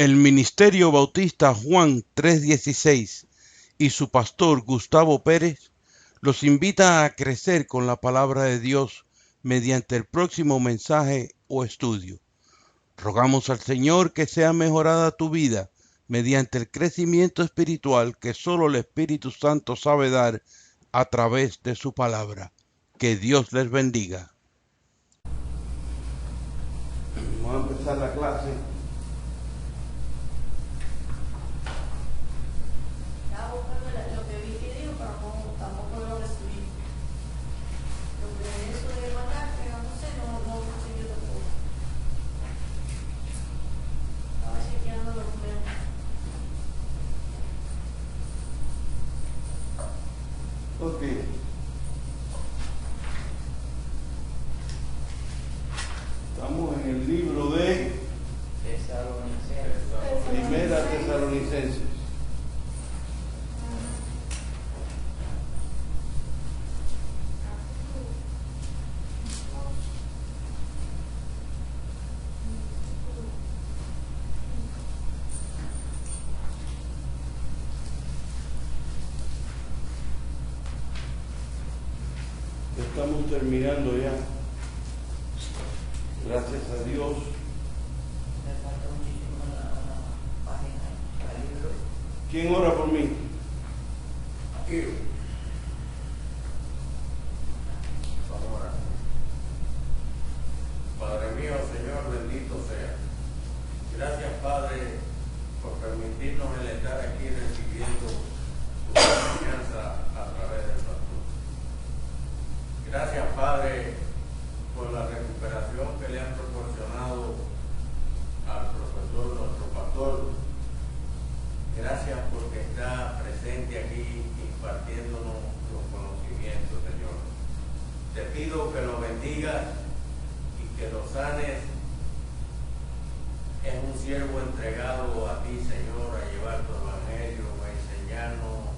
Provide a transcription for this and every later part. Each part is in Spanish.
El Ministerio Bautista Juan 3:16 y su pastor Gustavo Pérez los invita a crecer con la palabra de Dios mediante el próximo mensaje o estudio. Rogamos al Señor que sea mejorada tu vida mediante el crecimiento espiritual que solo el Espíritu Santo sabe dar a través de su palabra. Que Dios les bendiga. Vamos a empezar la clase. Lo que vi que dijo, pero tampoco lo recibí. Lo que eso de mandar, que no sé, no consiguió tampoco. Estaba chequeando los correos. Ok. Estamos en el libro de Primera Tesalonicenses. Estamos terminando ya. Gracias a Dios. Me falta muchísimo la página, el libro. ¿Quién ora por mí? Aquí. Vamos a orar. Padre mío, Señor, bendito sea. Gracias, Padre, por permitirnos el estar aquí recibiendo tu enseñanza a través del pastor. Gracias, Padre, por la recuperación que le han proporcionado al profesor, nuestro pastor. Gracias porque está presente aquí impartiéndonos los conocimientos, Señor. Te pido que lo bendigas y que lo sanes. Es un siervo entregado a ti, Señor, a llevar tu evangelio, a enseñarnos,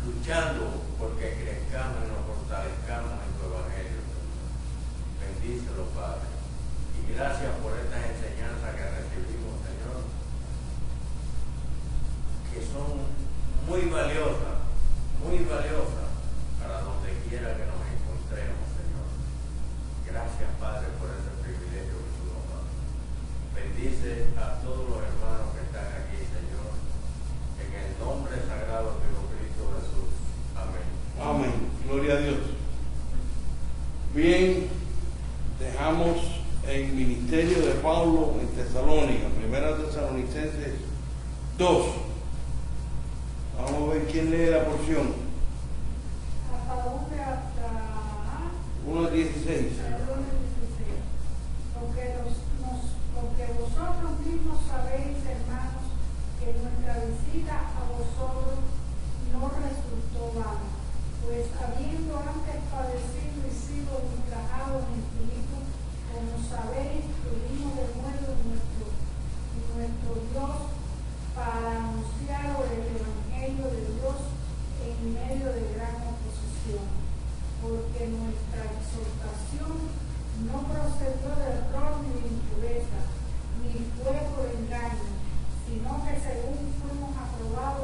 luchando porque crezcamos y nos fortalezcamos en tu evangelio, Señor. Bendícelo, Padre. Y gracias por estas enseñanzas que recibimos, Señor, que son muy valiosas para donde quiera que nos encontremos, Señor. Gracias, Padre, por ese privilegio que tú nos das. Bendice a todos los hermanos que están aquí, Señor, en el nombre sagrado de Cristo Jesús. Amén. Amén. Gloria a Dios. Bien, dejamos el ministerio de Pablo en Tesalónica, Primera Tesalonicenses 2. Vamos a ver quién lee la porción. ¿Hasta dónde? Hasta 1:16. Porque vosotros mismos sabéis, hermanos, que nuestra visita a vosotros no resultó vana, pues habiendo antes padecido y sido ultrajado en espíritu, como sabéis, tuvimos de nuevo nuestro Dios para anunciaros el Evangelio de Dios en medio de gran oposición, porque nuestra exhortación no procedió de error ni de impureza, ni fue por engaño, sino que según fuimos aprobados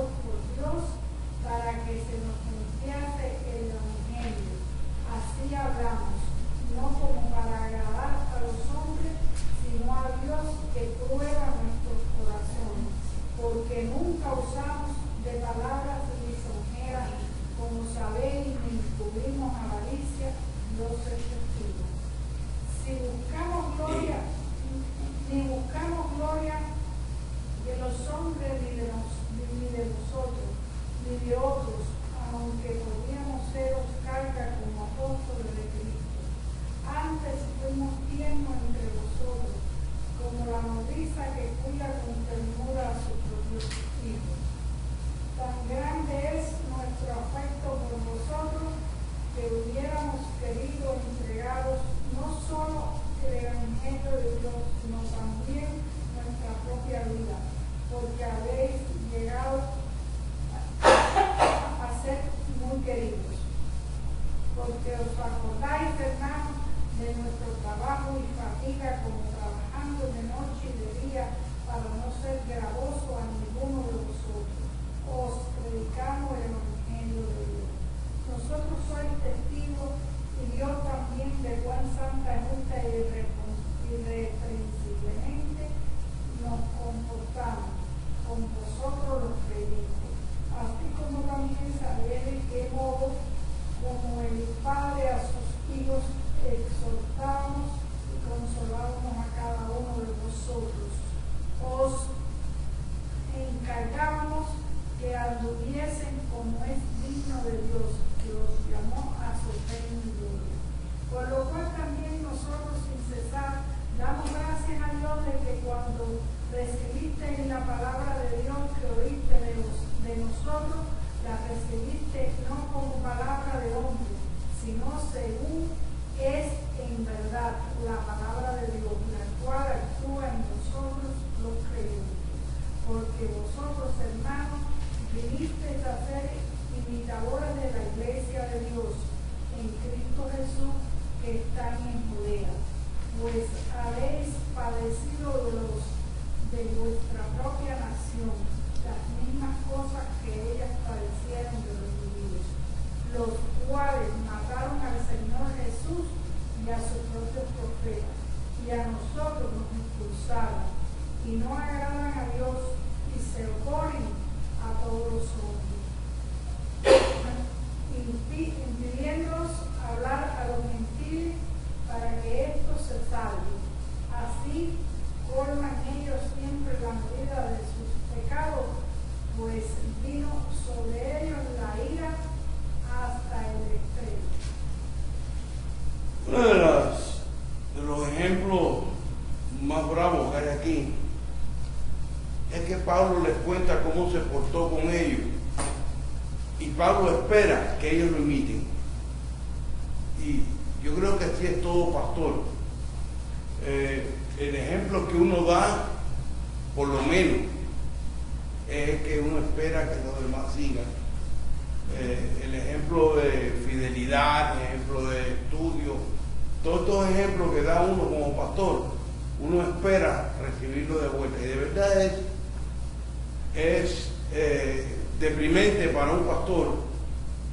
vinisteis a ser imitadores de la iglesia de Dios en Cristo Jesús que está en Judea, pues habéis padecido de vuestra propia nación las mismas cosas que ellas padecieron de los judíos, los cuales mataron al Señor Jesús y a sus propios profetas, y a nosotros nos expulsaron, y no agradan a Dios, y se oponen a todos los hombres, impidiéndonos hablar a los gentiles para que estos se salven. Así colman ellos siempre la medida de sus pecados, pues vino sobre ellos la ira hasta el extremo. Uno de los ejemplos más bravos que hay aquí es que Pablo les cuenta cómo se portó con ellos, y Pablo espera que ellos lo imiten. Y yo creo que así es todo pastor. El ejemplo que uno da, por lo menos, es que uno espera que los demás sigan. El ejemplo de fidelidad, el ejemplo de estudio, todos estos ejemplos que da uno como pastor, uno espera recibirlo de vuelta. Y de verdad es deprimente para un pastor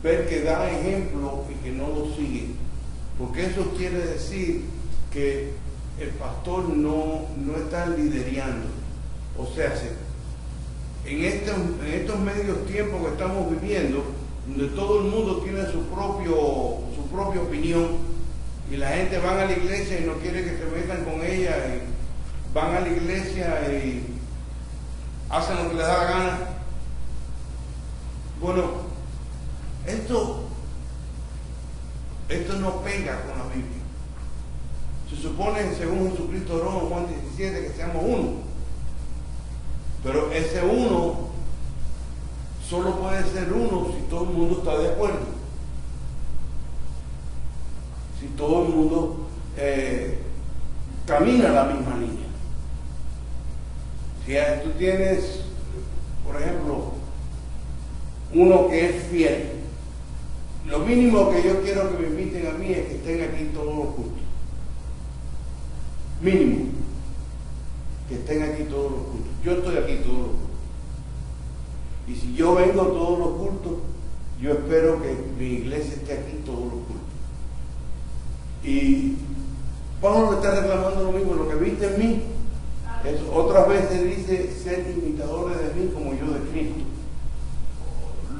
ver que da ejemplo y que no lo sigue, porque eso quiere decir que el pastor no está liderando. O sea, en estos medios tiempos que estamos viviendo, donde todo el mundo tiene su propia opinión, y la gente van a la iglesia y no quiere que se metan con ella, y van a la iglesia y hacen lo que les da la gana. Bueno, esto no pega con la Biblia. Se supone, según Jesucristo oró en Juan 17, que seamos uno. Pero ese uno solo puede ser uno si todo el mundo está de acuerdo. Si todo el mundo camina la misma línea. Si tú tienes, por ejemplo, uno que es fiel, lo mínimo que yo quiero que me inviten a mí es que estén aquí todos los cultos. Mínimo, que estén aquí todos los cultos. Yo estoy aquí todos los cultos. Y si yo vengo a todos los cultos, yo espero que mi iglesia esté aquí todos los cultos. Y Pablo le está reclamando lo mismo: lo que viste en mí, otras veces dice, ser imitadores de mí como yo de Cristo.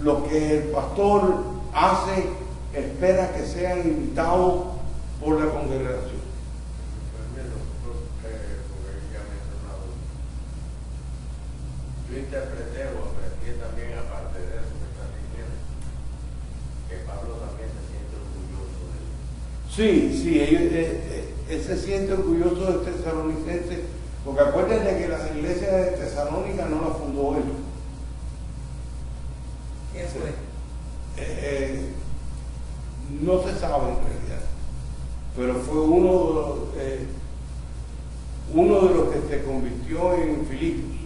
Lo que el pastor hace, espera que sean imitados por la congregación. Yo interpreté o aprendí también, aparte de eso que estás diciendo, que Pablo también se siente orgulloso de él. Sí, él se siente orgulloso de Tesalonicenses, porque acuérdense que las iglesias de Tesalónica no la fundó él. ¿Quién fue? No se sabe en realidad, pero fue uno de los que se convirtió en Filipos.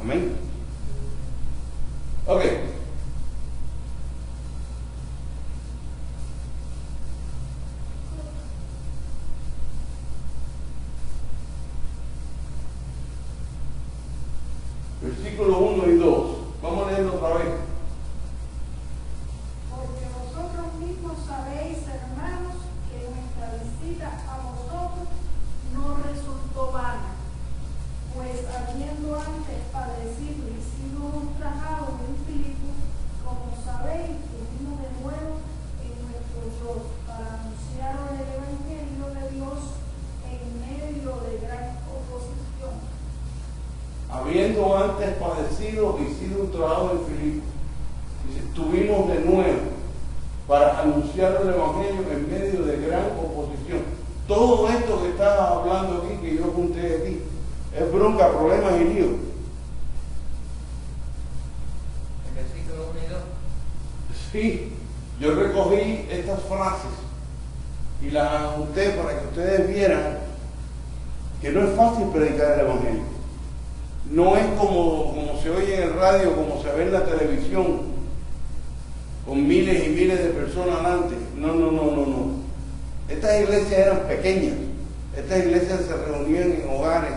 Amén. Ok. Versículos 1 y 2. Vamos a leerlo otra vez. Porque vosotros mismos sabéis, hermanos, que nuestra visita a vosotros no resultó vana, pues habiendo antes padecido y sido ultrajados en Filipos, como sabéis, venimos de nuevo en nuestro yo para anunciaros el Evangelio de Dios en medio de gran oposición. Habiendo antes padecido y sido ultrajado en Filipos, estuvimos de nuevo para anunciar el Evangelio en medio de gran oposición. Todo esto que está hablando aquí, que yo apunté aquí, es bronca, problemas y lío. El versículo 1 y 2. Sí, yo recogí estas frases y las ajusté para que ustedes vieran que no es fácil predicar el Evangelio. no es como se oye en el radio, como se ve en la televisión, con miles y miles de personas adelante. No. Estas iglesias eran pequeñas. Estas iglesias se reunían en hogares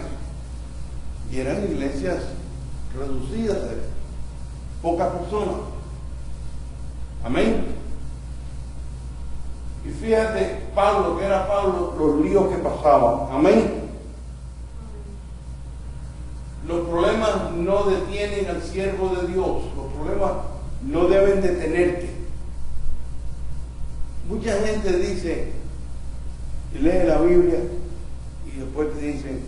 y eran iglesias reducidas de pocas personas. Amén. Y fíjate, Pablo, que era Pablo, los líos que pasaban. Amén. Los problemas no detienen al siervo de Dios. Los problemas no deben detenerte. Mucha gente dice, y lee la Biblia, y después te dicen,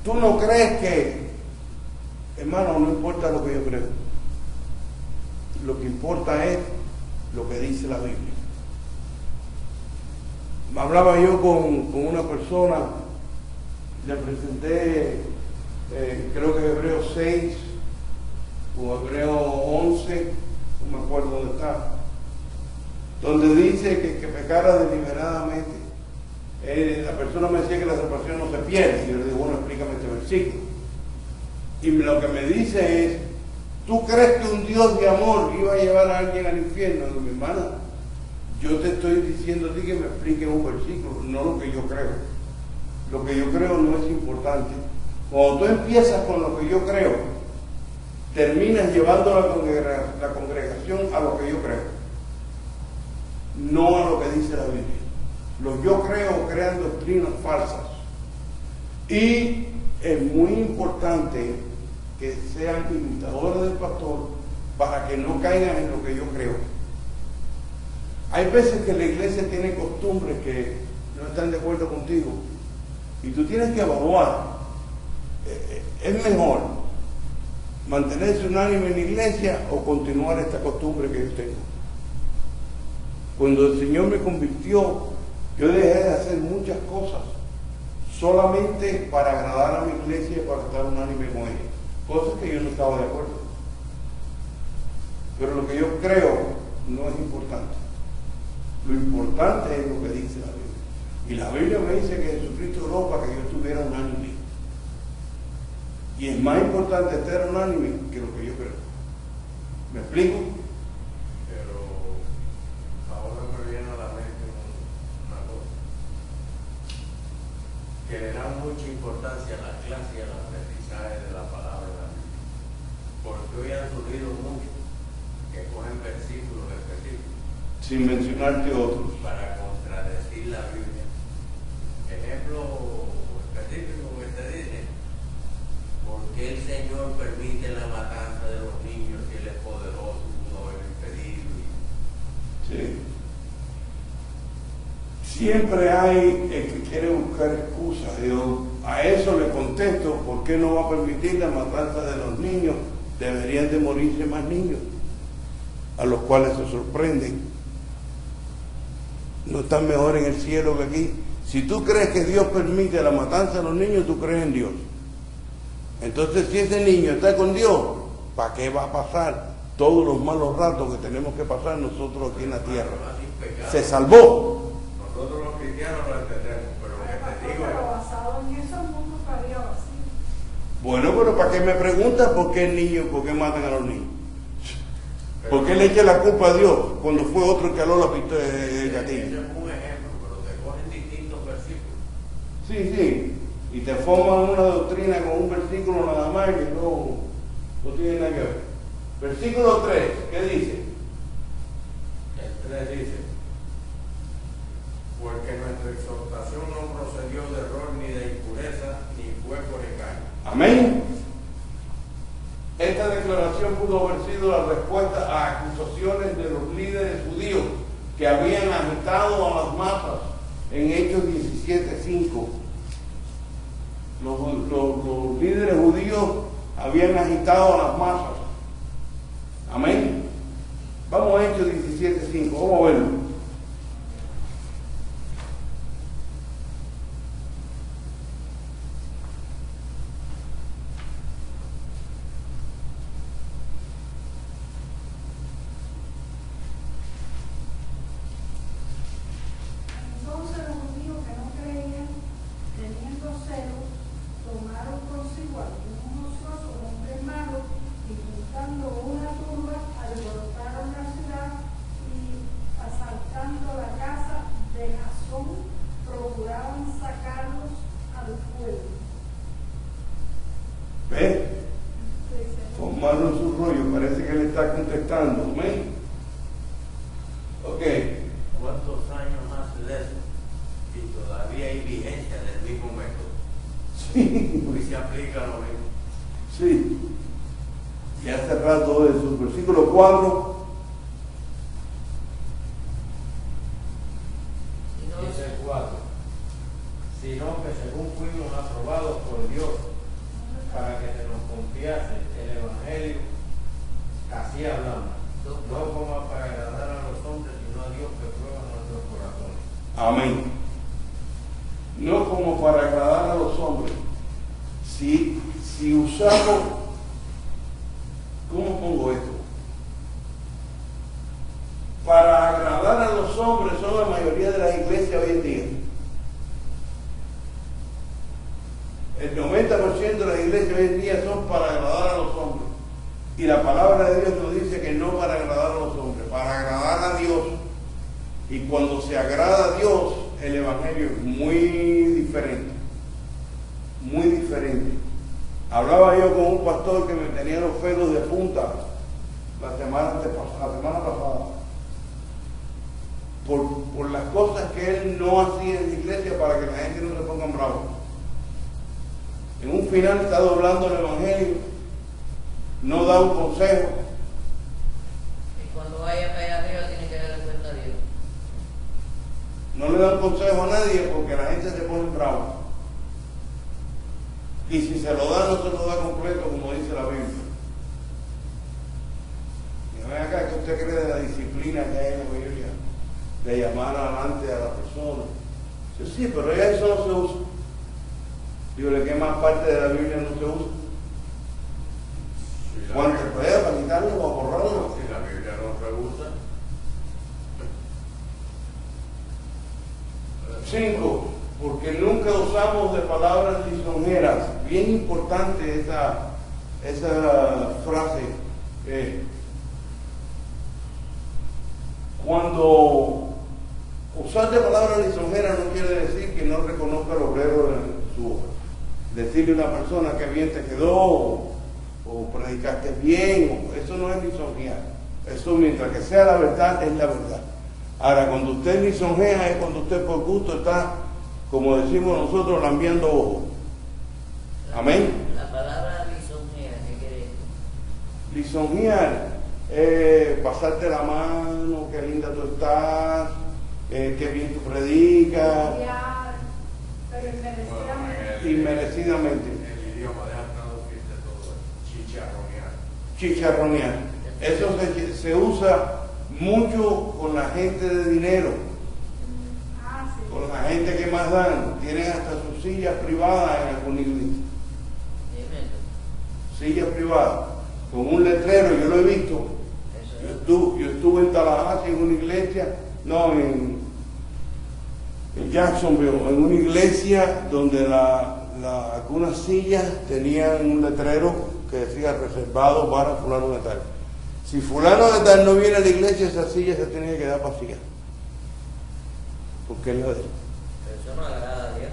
¿tú no crees que, hermano, no importa lo que yo creo? Lo que importa es lo que dice la Biblia. Hablaba yo con una persona, le presenté, creo que Hebreos 6 o Hebreos 11, no me acuerdo dónde está, donde dice que pecara deliberadamente. La persona me decía que la salvación no se pierde, y yo le digo, bueno, explícame este versículo. Y lo que me dice es, ¿tú crees que un Dios de amor iba a llevar a alguien al infierno? Digo, mi hermana, yo te estoy diciendo a ti que me expliques un versículo, no lo que yo creo. Lo que yo creo no es importante. Cuando tú empiezas con lo que yo creo, terminas llevando la congregación a lo que yo creo, no a lo que dice la Biblia. Los yo creo crean doctrinas falsas. Y es muy importante que sean imitadores del pastor para que no caigan en lo que yo creo. Hay veces que la iglesia tiene costumbres que no están de acuerdo contigo y tú tienes que evaluar. ¿Es mejor mantenerse unánime en la iglesia o continuar esta costumbre que yo tengo? Cuando el Señor me convirtió, yo dejé de hacer muchas cosas solamente para agradar a mi iglesia y para estar unánime con ella, cosas que yo no estaba de acuerdo. Pero lo que yo creo no es importante. Lo importante es lo que dice la Biblia. Y la Biblia me dice que Jesucristo oró para que yo estuviera unánime. Y es más importante estar unánime que lo que yo creo. ¿Me explico? Pero ahora me viene a la mente una cosa. Que le dan mucha importancia a la clase y al aprendizaje de la palabra de la Biblia. Porque hoy han surgido muchos que cogen versículos específicos Sin mencionarte otros. para contradecir la Biblia. Ejemplo específico que te dice, ¿por qué el Señor permite la matanza de los niños si Él es poderoso, no es impedido? Sí. Siempre hay el que quiere buscar excusas. Yo a eso le contesto, ¿por qué no va a permitir la matanza de los niños? Deberían de morirse más niños, a los cuales se sorprenden. No están mejor en el cielo que aquí. Si tú crees que Dios permite la matanza de los niños, tú crees en Dios. Entonces, si ese niño está con Dios, ¿para qué va a pasar todos los malos ratos que tenemos que pasar nosotros aquí en la tierra? Se salvó. Nosotros los cristianos lo entendemos, pero lo que te digo Pero es, basado en eso, el mundo estaría vacío. Bueno, pero ¿para qué me preguntas por qué el niño, por qué matan a los niños? ¿Por qué le echa la culpa a Dios cuando fue otro el que aló el ese gatillo? es un ejemplo, pero te cogen distintos versículos. Sí. Y te forman una doctrina con un versículo nada más que no tiene nada que ver. Versículo 3, ¿qué dice? El 3 dice, porque nuestra exhortación no procedió de error ni de impureza, ni fue por engaño. Amén. Esta declaración pudo haber sido la respuesta a acusaciones de los líderes judíos que habían agitado a las masas en Hechos 17:5. Los líderes judíos habían agitado a las masas. Amén. Vamos a Hechos 17:5, vamos a verlo. Entonces los judíos que no creían, teniendo celos, tomaron consigo algunos ¿Ve? Formarlo en su rollo, parece que le está contestando. Amén. Ok. ¿Cuántos años hace de eso? Y todavía hay vigencia del mismo método. Sí. Hoy se aplica lo mismo. Sí. Y hace rato de su versículo 4. Dice el 4. Sino que según fuimos aprobados por Dios para que se nos confiase el Evangelio, así hablamos. No como para agradar a los hombres, sino a Dios que prueba nuestros corazones. Amén. No como para agradar a los hombres. Si usamos, ¿cómo pongo esto? Para agradar a los hombres son la mayoría de las iglesias hoy en día. El 90% de las iglesias hoy en día son para agradar a los hombres. Y la palabra de Dios nos dice que no para agradar a los hombres, para agradar a Dios. Y cuando se agrada a Dios, el Evangelio es muy diferente. Muy diferente. Hablaba yo con un pastor que me tenía los pelos de punta la semana pasada. Por las cosas que él no hacía en la iglesia para que la gente no se ponga bravo. En un final está doblando el Evangelio, no da un consejo. Y cuando vaya para allá arriba tiene que darle cuenta a Dios. No le da un consejo a nadie porque la gente se pone brava. Y si se lo da, no se lo da completo, como dice la Biblia. Y ven acá, que usted cree de la disciplina que hay en la Biblia, de llamar adelante a la persona. Dice, sí, pero ya eso no se usa. Digo, ¿qué más parte de la Biblia no se usa? ¿Cuánto puede para quitarlo o para borrarlo? Si la Biblia no se usa. 5. Porque nunca usamos de palabras lisonjeras. Bien importante esa frase. Cuando usar de palabras lisonjeras no quiere decir que no reconozca el obrero en su obra. Decirle a una persona que bien te quedó, o predicaste bien, eso no es lisonjear. Eso, mientras que sea la verdad, es la verdad. Ahora, cuando usted lisonjea es cuando usted por gusto está, como decimos nosotros, lambiendo ojos. Amén. La palabra lisonjea, ¿qué quiere decir? Lisonjear, pasarte la mano, qué linda tú estás, qué bien tú predicas, Pero inmerecidamente. inmerecidamente. El idioma, deja traducirte todo. Chicharronear. Chicharronear. Eso se usa mucho con la gente de dinero, Sí. con la gente que más dan. Tienen hasta sus sillas privadas en alguna iglesia. Sillas privadas, con un letrero, yo lo he visto. Yo estuve en Tallahassee en una iglesia, en Jacksonville, en una iglesia donde algunas sillas tenían un letrero que decía reservado para fulano de tal. Si fulano de tal no viene a la iglesia, esa silla se tiene que quedar vacía. Porque es la de él. Pero eso no agrada a Dios.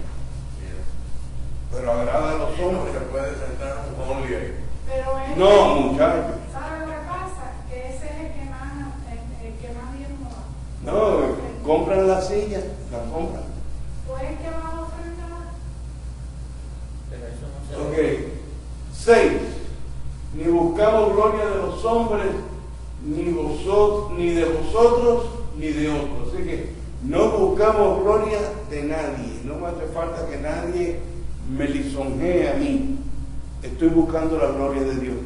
Pero agrada a los No hombres. se puede sentar un hombre ahí. Pero es, No, muchachos. ¿sabe lo que pasa? Que ese es el que más bien no va. No, compran la silla, la compran. Pues es que va a ofrendar. Pero eso no se Ok. 6. Ni buscamos gloria de los hombres, ni de vosotros, ni de otros. Así que no buscamos gloria de nadie. No me hace falta que nadie me lisonjee a mí. Estoy buscando la gloria de Dios.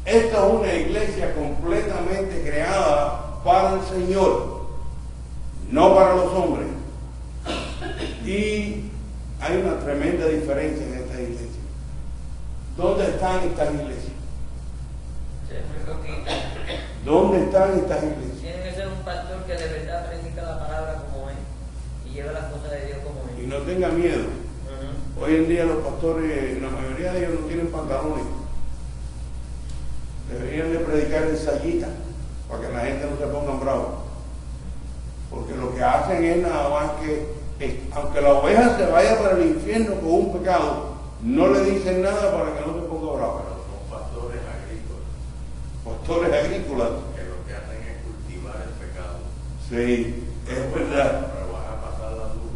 Esta es una iglesia completamente creada para el Señor, no para los hombres. Y hay una tremenda diferencia en esta iglesia. ¿Dónde están estas iglesias? es muy poquito. ¿Dónde están estas iglesias? Tiene que ser un pastor que de verdad predica la palabra como es y lleva las cosas de Dios como Y es. no tenga miedo. Ujú. Hoy en día los pastores, la mayoría de ellos no tienen pantalones. Deberían de predicar en sayita para que la gente no se ponga bravo. Porque lo que hacen es nada más que, aunque la oveja se vaya para el infierno con un pecado, no le dicen nada para que no se ponga bravo. Pero son pastores agrícolas, Pastores agrícolas. que lo que hacen es cultivar el pecado. Sí, es verdad. Pero van a pasar la luz.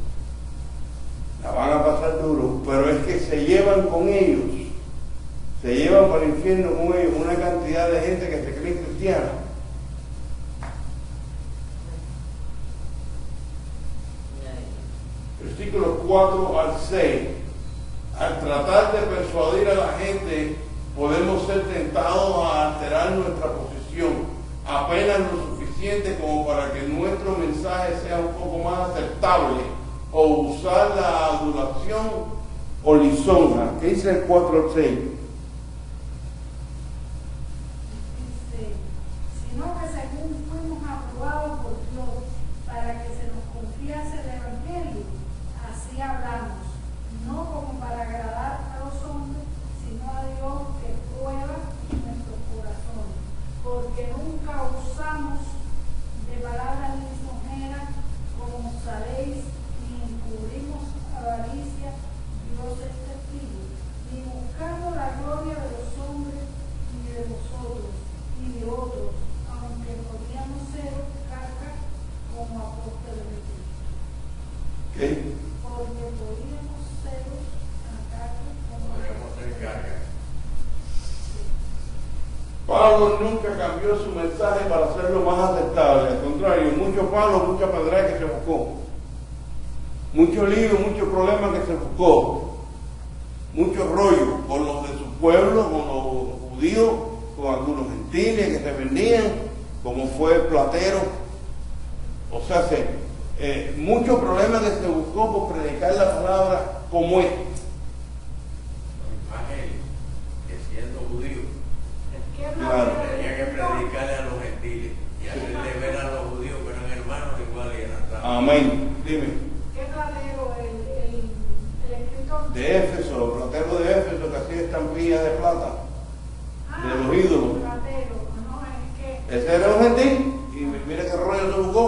La van a pasar duro, pero es que se llevan con ellos. Se llevan para el infierno con ellos una cantidad de gente que se cree cristiana. Versículos 4 al 6. Al tratar de persuadir a la gente, podemos ser tentados a alterar nuestra posición, apenas lo suficiente como para que nuestro mensaje sea un poco más aceptable, o usar la adulación o lisonja. ¿Qué dice el 4 al 6? Dice, sino que según fuimos aprobados por Dios para que se nos confiase el Evangelio, así hablamos, no como para agradar a los hombres, sino a Dios que prueba nuestros corazones, porque nunca usamos de palabras lisonjeras, como sabéis, ni encubrimos avaricia, Dios es testigo, ni buscando la gloria de los hombres, ni de vosotros, ni de otros, aunque podíamos ser carga como apóstoles de Cristo. ¿Qué? Porque podíamos ser carga como Podríamos ser carga. Pablo nunca cambió su mensaje para hacerlo más aceptable. Al contrario, mucho palo, mucha pedra que se buscó. Mucho lío, mucho problema que se buscó. Mucho rollo con los de su pueblo, con los judíos, con algunos gentiles que se vendían, como fue Platero. O sea, mucho problema que se buscó por predicar la palabra como es. Más él, que siendo judío, Claro. tenía que predicarle a los gentiles y hacerle ver a los judíos que eran hermanos igual y eran santos. Amén. Dime. ¿Qué Platero, el escritor? De Éfeso, Platero de Éfeso, que hacía estampillas de plata. De los ídolos. Platero, no, es que... Ese era un gentil. Y mira qué rollo se buscó.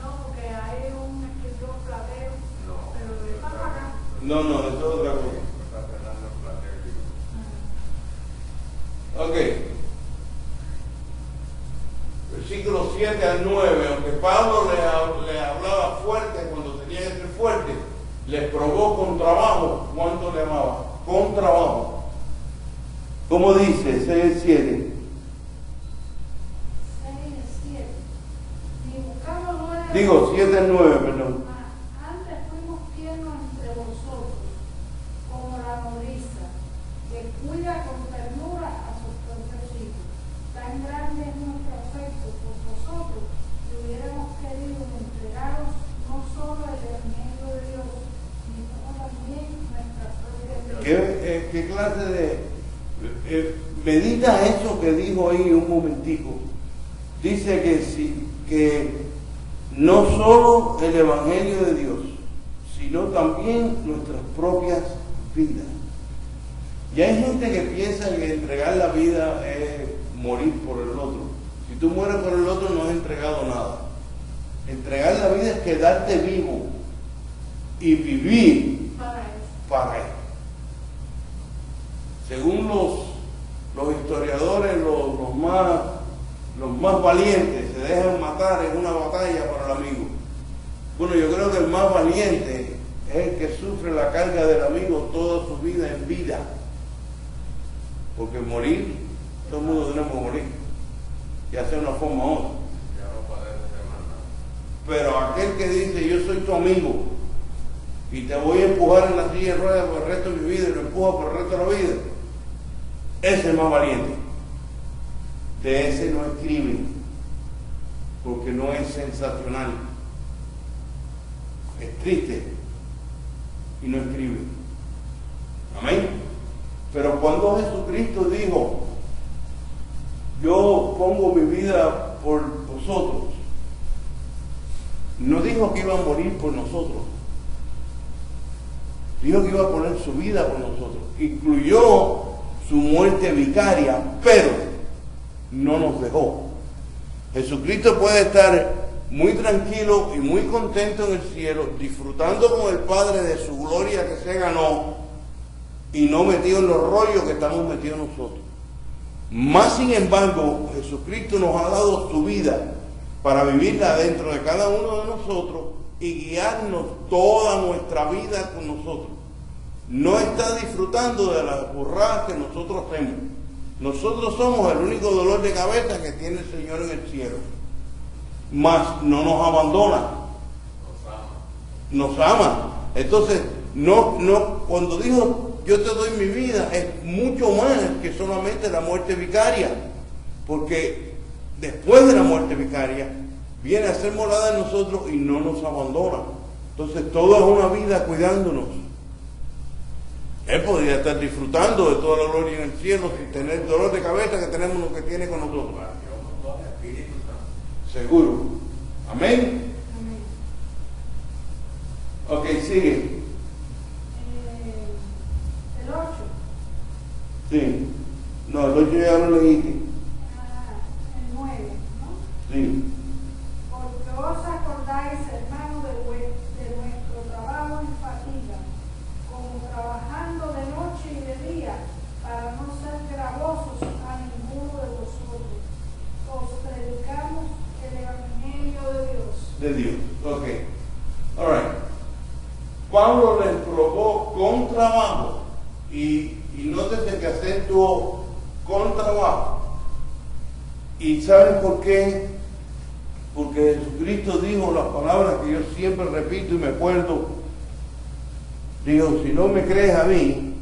No, porque hay un escritor Platero, No, pero de acá. No, eso es otra cosa. Está Fernando Platero. Ok. Versículos 7 al 9. Aunque Pablo le hablaba fuerte cuando tenía que ser fuerte, les probó con trabajo. ¿Cuánto le amaba? Con trabajo. ¿Cómo dice? 6 7. 6-7. Ni buscando gloria. Digo 7 al 9, perdón. Antes fuimos tiernos entre vosotros, como la nodriza, que cuida con ternura a sus propios hijos. Tan grande es nuestro afecto por vosotros, que hubiéramos querido entregaros no solo el Evangelio de Dios, sino también nuestra propia vida. ¿Qué clase de... medita eso que dijo ahí un momentico. Dice que no solo el Evangelio de Dios, sino también nuestras propias vidas. Y hay gente que piensa que entregar la vida es morir por el otro. Si tú mueres por el otro no has entregado nada. Entregar la vida es quedarte vivo y vivir Para eso. para él. Según los historiadores, los más valientes se dejan matar en una batalla para el amigo. Bueno, yo creo que el más valiente es el que sufre la carga del amigo toda su vida en vida. Porque morir, todo el mundo tenemos que morir, ya sea de una forma u otra. Ya no podemos hacer más nada. Pero aquel que dice, yo soy tu amigo y te voy a empujar en la silla de ruedas por el resto de mi vida y lo empujo por el resto de la vida, ese es el más valiente. De ese no escribe, porque no es sensacional. Es triste y no escribe. Amén. Pero cuando Jesucristo dijo, yo pongo mi vida por vosotros, no dijo que iba a morir por nosotros. Dijo que iba a poner su vida por nosotros. Incluyó su muerte vicaria, pero no nos dejó. Jesucristo puede estar muy tranquilo y muy contento en el cielo, disfrutando con el Padre de su gloria que se ganó y no metido en los rollos que estamos metidos nosotros. Más sin embargo, Jesucristo nos ha dado su vida para vivirla dentro de cada uno de nosotros y guiarnos toda nuestra vida con nosotros. No está disfrutando de las burradas que nosotros hacemos. Nosotros somos el único dolor de cabeza que tiene el Señor en el cielo. Mas no nos abandona. Nos ama. Entonces, cuando dijo yo te doy mi vida, es mucho más que solamente la muerte vicaria. Porque después de la muerte vicaria, viene a ser morada en nosotros y no nos abandona. Entonces, todo es una vida cuidándonos. Él podría estar disfrutando de toda la gloria en el cielo sin tener el dolor de cabeza que tenemos lo que tiene con nosotros. Seguro. Amén. Ok, sigue. El 8. Sí. No, el 8 ya lo leíste. El 9, ¿no? Sí. Porque os acordáis, hermano, de nuestro trabajo en fatiga, como trabajando de noche y de día, para no ser gravosos a ninguno de vosotros. Os predicamos el Evangelio de Dios. De Dios. Ok. All right. Pablo les probó con trabajo y nótese que acentuó con trabajo. ¿Y saben por qué? Porque Jesucristo dijo las palabras que yo siempre repito y me acuerdo. Dijo, si no me crees a mí,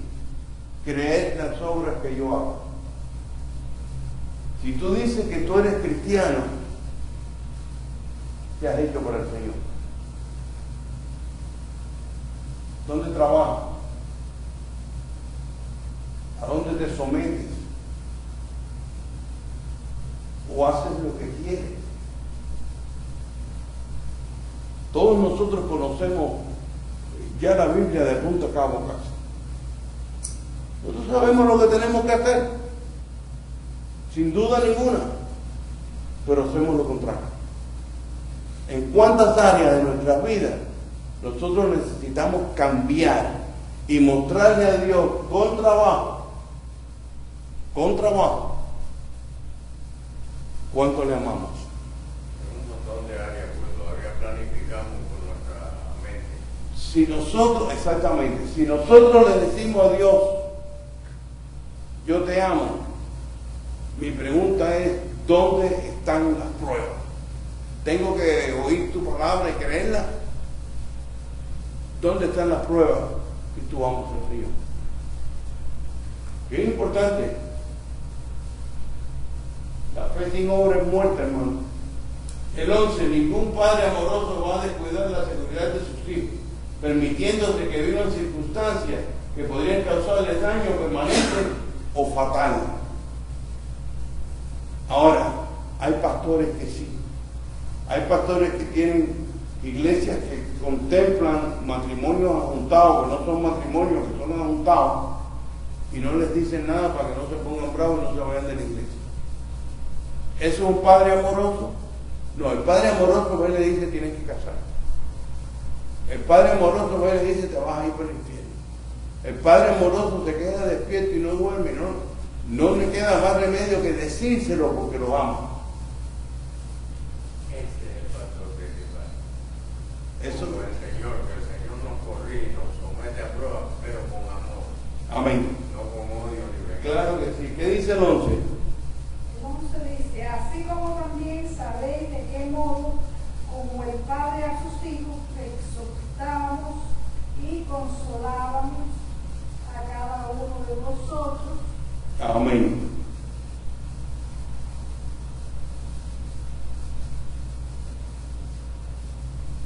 creed las obras que yo hago. Si tú dices que tú eres cristiano, ¿qué has hecho para el Señor? ¿Dónde trabajas? ¿A dónde te sometes? ¿O haces lo que quieres? Todos nosotros conocemos ya la Biblia de punta a cabo casi. Nosotros sabemos lo que tenemos que hacer, sin duda ninguna, pero hacemos lo contrario. ¿En cuántas áreas de nuestra vida nosotros necesitamos cambiar y mostrarle a Dios con trabajo, cuánto le amamos? En un montón de áreas, pues todavía planificamos con nuestra mente. Si nosotros, exactamente, si nosotros le decimos a Dios, yo te amo, mi pregunta es, ¿dónde están las pruebas? ¿Tengo que oír tu palabra y creerla? ¿Dónde están las pruebas que tú amas al Señor? Qué importante. La fe sin obra es muerta, hermano. El 11, ningún padre amoroso va a descuidar la seguridad de sus hijos, permitiéndose que vivan circunstancias que podrían causarles daño permanente o fatal. Ahora, hay pastores que sí. Hay pastores que tienen iglesias que contemplan matrimonios ajuntados, que no son matrimonios, que son ajuntados, y no les dicen nada para que no se pongan bravos y no se vayan de la iglesia. ¿Eso es un padre amoroso? No, el padre amoroso va y le dice tienes que casar. El padre amoroso va y le dice te vas a ir para el infierno. El padre amoroso se queda despierto y no duerme, no le queda más remedio que decírselo porque lo ama. Este es el pastor principal. Eso Como el Señor, que el Señor nos corrige, nos somete a prueba, pero con amor, amén. no con odio ni venganza. Claro que sí. ¿Qué dice el 11? El 11 dice, así como también sabéis de qué modo, como el Padre a sus hijos, exhortábamos y consolábamos a cada uno de vosotros. Amén.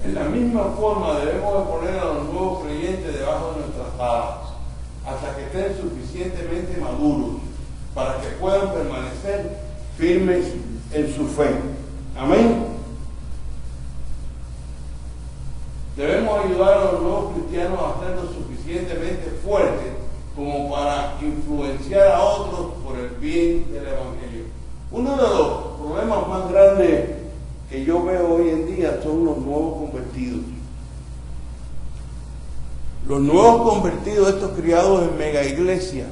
En la misma forma debemos de poner a los nuevos creyentes debajo de nuestras alas hasta que estén suficientemente maduros para que puedan permanecer firmes en su fe. Amén. Debemos ayudar a los nuevos cristianos a ser lo suficientemente fuertes como para influenciar a otros por el bien del Evangelio. Uno de los problemas más grandes que yo veo hoy en día son los nuevos convertidos. Los nuevos convertidos, estos criados en mega iglesias,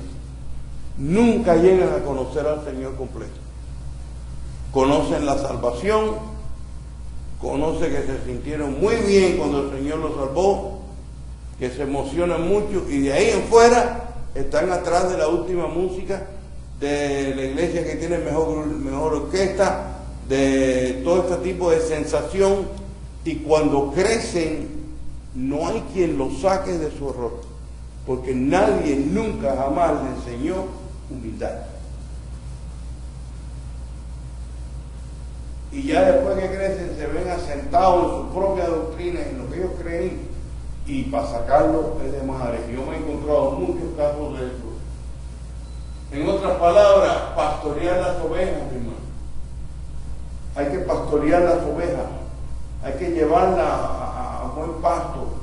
nunca llegan a conocer al Señor completo. Conocen la salvación, conocen que se sintieron muy bien cuando el Señor los salvó, que se emocionan mucho, y de ahí en fuera están atrás de la última música, de la iglesia que tiene mejor orquesta, de todo este tipo de sensación, y cuando crecen no hay quien los saque de su error, porque nadie nunca jamás le enseñó humildad. Y ya después que crecen se ven asentados en su propia doctrina, en lo que ellos creen, y para sacarlo es de madre. Yo me he encontrado muchos casos de eso. En otras palabras, pastorear las ovejas, hermano. Hay que pastorear las ovejas, hay que llevarlas a buen pasto.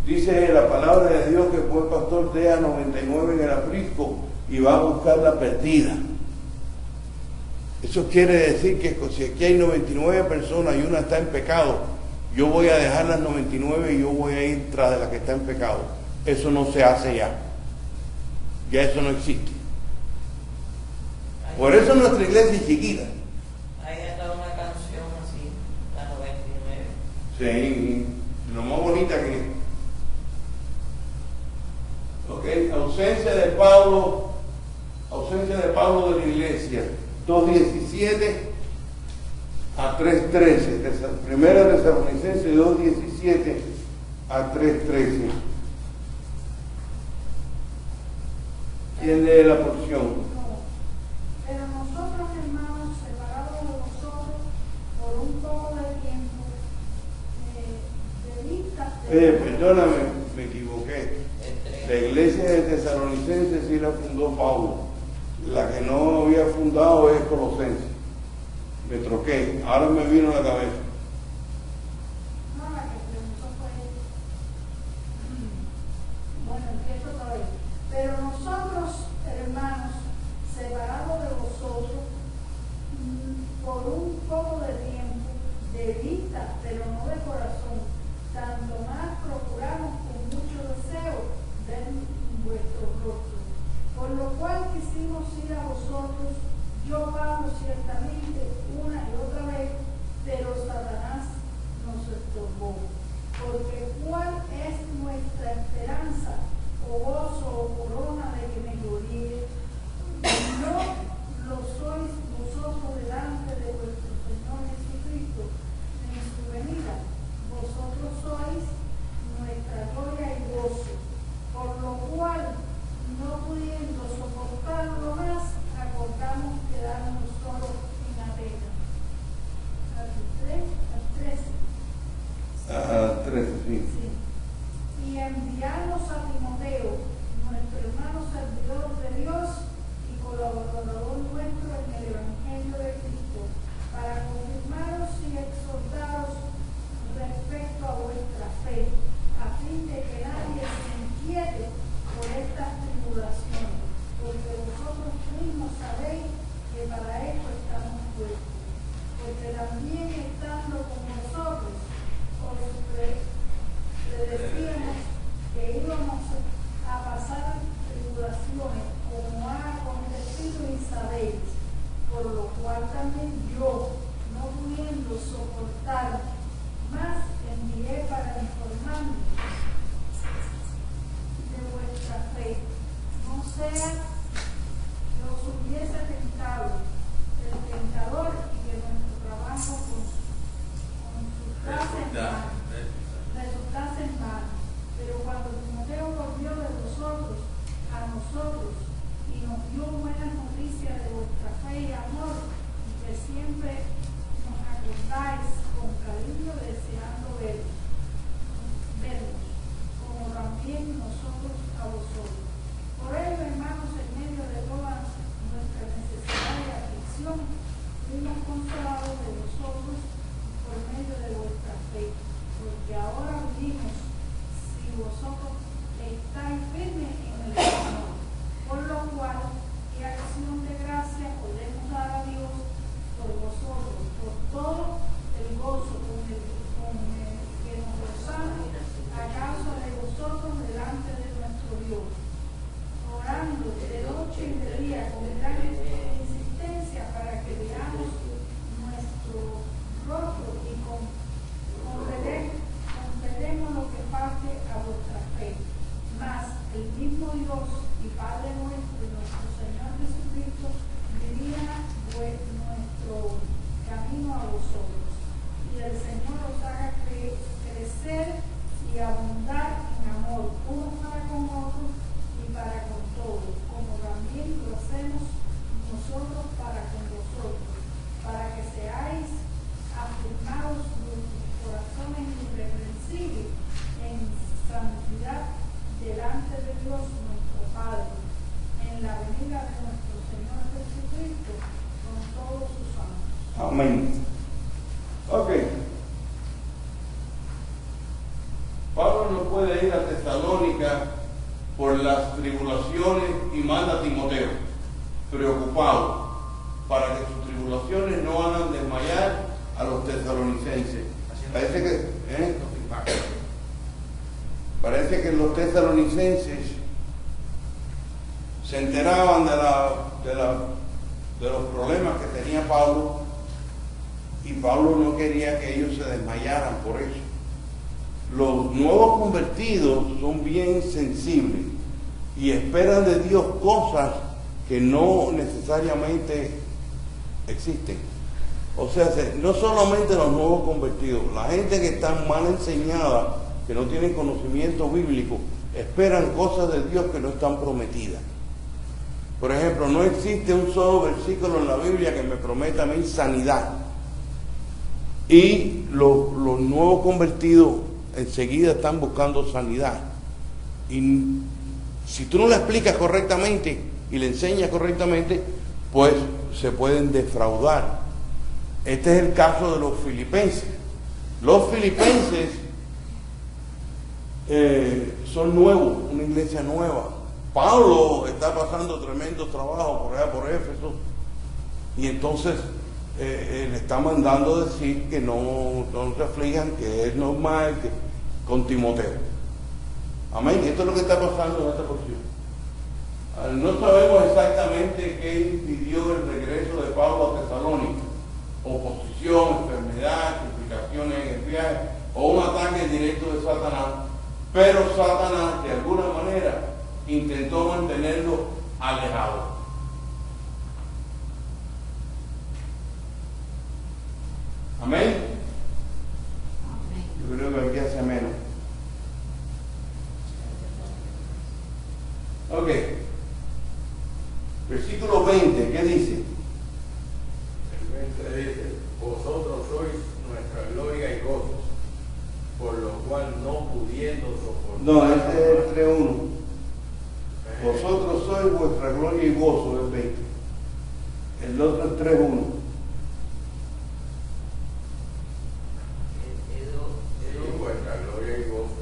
Dice la palabra de Dios que el buen pastor deja 99 en el aprisco y va a buscar la perdida. Eso quiere decir que si aquí hay 99 personas y una está en pecado, yo voy a dejar las 99 y yo voy a ir tras de la que está en pecado. Eso no se hace ya. Ya eso no existe. Por eso nuestra iglesia es chiquita. Ahí está una canción así, la 99. Sí, lo más bonita que es. Ok, ausencia de Pablo de la iglesia. 2:17 a 3:13. Primera Tesalonicenses 2:17 a 3:13. ¿Quién lee la porción? Pero nosotros, hermanos, separados de vosotros por un poco de tiempo, de vista. Perdóname, me equivoqué. La iglesia de Tesalonicenses sí la fundó Pablo. La que no había fundado es Colosenses. Me troqué, ahora me vino a la cabeza. No, la que preguntó fue ella. Bueno, empiezo otra vez. Pero nosotros, hermanos, separados de vosotros por un poco de tiempo, de vista, pero no de corazón, tanto más procuramos con mucho deseo ver vuestro rostro. Por lo cual quisimos ir a vosotros, yo Pablo ciertamente una y otra vez, pero Satanás nos estorbó. Porque ¿cuál es nuestra esperanza, o gozo, o corona de que me gloríe? No lo sois vosotros delante de vuestro Señor Jesucristo en su venida. Vosotros sois nuestra gloria y gozo. Por lo cual, no pudiendo soportarlo más, acordamos quedarnos solos en Atenas. Al 13. Sí. Sí. Y enviarnos a Timoteo, nuestro hermano servidor de Dios y colaborador nuestro en el Evangelio de Cristo, para confirmaros y exhortaros respecto a vuestra fe, a fin de que nadie se inquiete por estas tribulaciones, porque vosotros mismos sabéis que para esto estamos puestos. Porque también estando con nosotros, os predecíamos que íbamos a pasar tribulaciones, como ha acontecido y sabéis, por lo cual también yo, no pudiendo soportar más, envié para informarme de vuestra fe, no sea que os hubiese tentado el tentador y que nuestro trabajo resultase en vano. Pero cuando Timoteo volvió de vosotros a nosotros y nos dio buenas noticias de vuestra fe y amor, y que siempre nos acordáis con cariño deseando vernos, como también nosotros a vosotros. Por ello, hermanos, Dios y Padre nuestro y nuestro Señor Jesucristo, dirija nuestro camino a vosotros. Y el Señor os haga crecer y abundar en amor, unos para con otros y para con todos, como también lo hacemos nosotros para con vosotros, para que seáis afirmados vuestros corazones irreprensibles en santidad delante de Dios nuestro Padre, en la venida de nuestro Señor Jesucristo con todos sus santos. Amén. Ok. Pablo no puede ir a Tesalónica por las tribulaciones y manda a Timoteo, preocupado, para que sus tribulaciones no hagan desmayar a los tesalonicenses. Parece que los tesalonicenses se enteraban de los problemas que tenía Pablo, y Pablo no quería que ellos se desmayaran por eso. Los nuevos convertidos son bien sensibles y esperan de Dios cosas que no necesariamente existen. O sea, no solamente los nuevos convertidos, la gente que está mal enseñada, que no tienen conocimiento bíblico, esperan cosas de Dios que no están prometidas. Por ejemplo, no existe un solo versículo en la Biblia que me prometa a mí sanidad. Y los nuevos convertidos enseguida están buscando sanidad. Y si tú no le explicas correctamente y le enseñas correctamente, pues se pueden defraudar. Este es el caso de los filipenses. Los filipenses son nuevos, una iglesia nueva. Pablo está pasando tremendo trabajo por allá por Éfeso, y entonces le está mandando decir que no se aflijan, que es normal, que con Timoteo. Amén. Esto es lo que está pasando en esta porción. No sabemos exactamente qué impidió el regreso de Pablo a Tesalónica: oposición, enfermedad, complicaciones en el viaje o un ataque directo de Satanás. Pero Satanás de alguna manera intentó mantenerlo alejado. Amén. Yo creo que aquí hace menos. Ok. Versículo 20, ¿qué dice? El 20 dice: vosotros sois nuestra gloria y gozo, por lo cual no pudiendo soportar. No, este es el 3.1. Vosotros sois vuestra gloria y gozo, el 20. El otro es 3.1. Es vuestra gloria y gozo.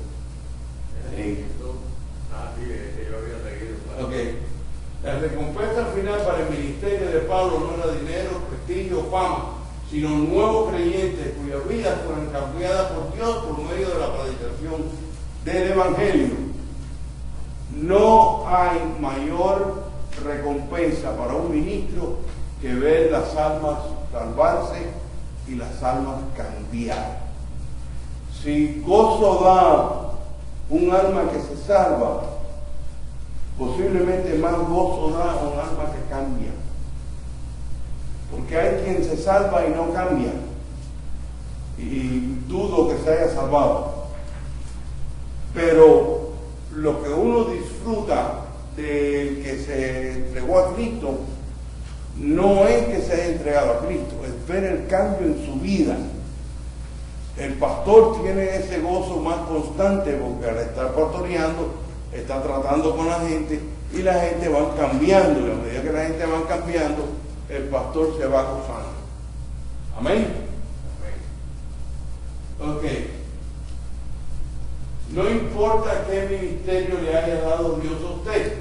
Sí. Sí, yo había seguido. Ok. La recompensa final para el ministerio de Pablo no era dinero, prestigio o fama, sino nuevos creyentes cuyas vidas fueron cambiadas por Dios por medio de la predicación del Evangelio. No hay mayor recompensa para un ministro que ver las almas salvarse y las almas cambiar. Si gozo da un alma que se salva, posiblemente más gozo da un alma que cambia. Porque hay quien se salva y no cambia, y dudo que se haya salvado. Pero lo que uno disfruta del que se entregó a Cristo no es que se haya entregado a Cristo, es ver el cambio en su vida. El pastor tiene ese gozo más constante porque al estar pastoreando está tratando con la gente y la gente va cambiando, y a medida que la gente va cambiando, el pastor se va gozando. Amén. Ok. No importa qué ministerio le haya dado Dios a usted,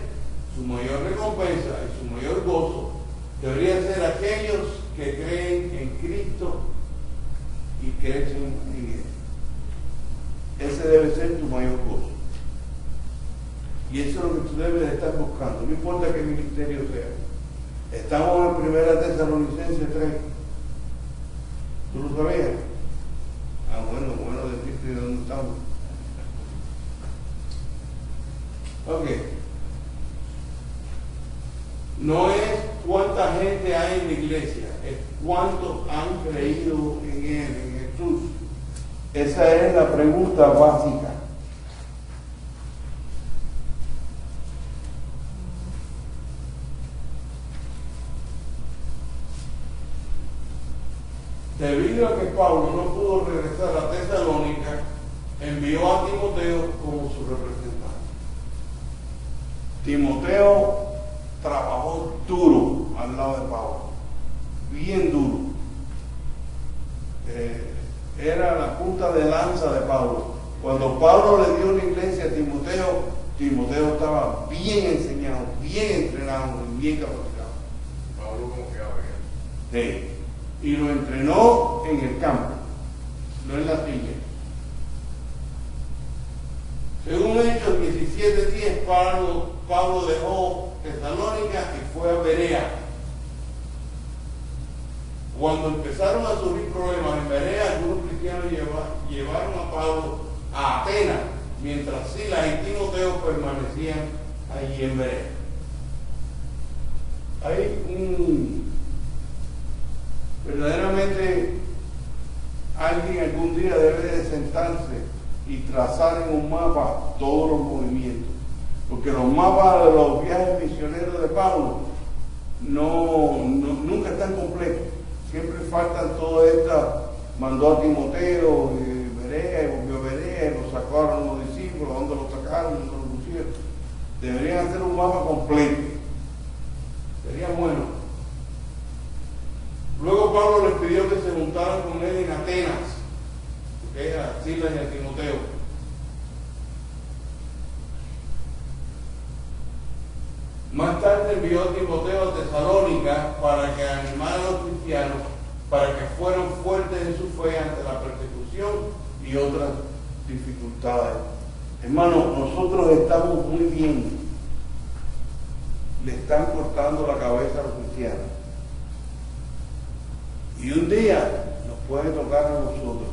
su mayor recompensa y su mayor gozo debería ser aquellos que creen en Cristo y crecen en Él. Ese debe ser tu mayor gozo. Y eso es lo que tú debes de estar buscando, no importa qué ministerio sea. Estamos en 1 Tesalonicenses 3. ¿Tú lo sabías? Bueno decirte de dónde estamos. Ok. no es cuánta gente hay en la iglesia, es cuántos han creído en Él, en Jesús. Esa es la pregunta básica. Debido a que Pablo no pudo regresar a Tesalónica, envió a Timoteo como su representante. Timoteo trabajó duro al lado de Pablo, bien duro. Era la punta de lanza de Pablo. Cuando Pablo le dio la iglesia a Timoteo, Timoteo estaba bien enseñado, bien entrenado, bien capacitado. Pablo confiaba en él. Sí. Y lo entrenó en el campo, no en la silla. Según Hechos 17:10, Pablo dejó Tesalónica y fue a Berea. Cuando empezaron a surgir problemas en Berea, algunos cristianos llevaron a Pablo a Atenas, mientras Silas y Timoteo permanecían allí en Berea. Verdaderamente alguien algún día debe de sentarse y trazar en un mapa todos los movimientos, porque los mapas de los viajes misioneros de Pablo nunca están completos, siempre faltan todo esto. Mandó a Timoteo Berea y volvió a Berea y lo sacaron los discípulos, dónde lo sacaron, dónde lo pusieron. Deberían hacer un mapa completo, sería bueno. Luego Pablo les pidió que se juntaran con él en Atenas, que a Silas y a Timoteo. Más tarde envió a Timoteo a Tesalónica para que animara a los cristianos, para que fueran fuertes en su fe ante la persecución y otras dificultades. Hermanos, nosotros estamos muy bien. Le están cortando la cabeza a los cristianos. Y un día nos puede tocar a nosotros.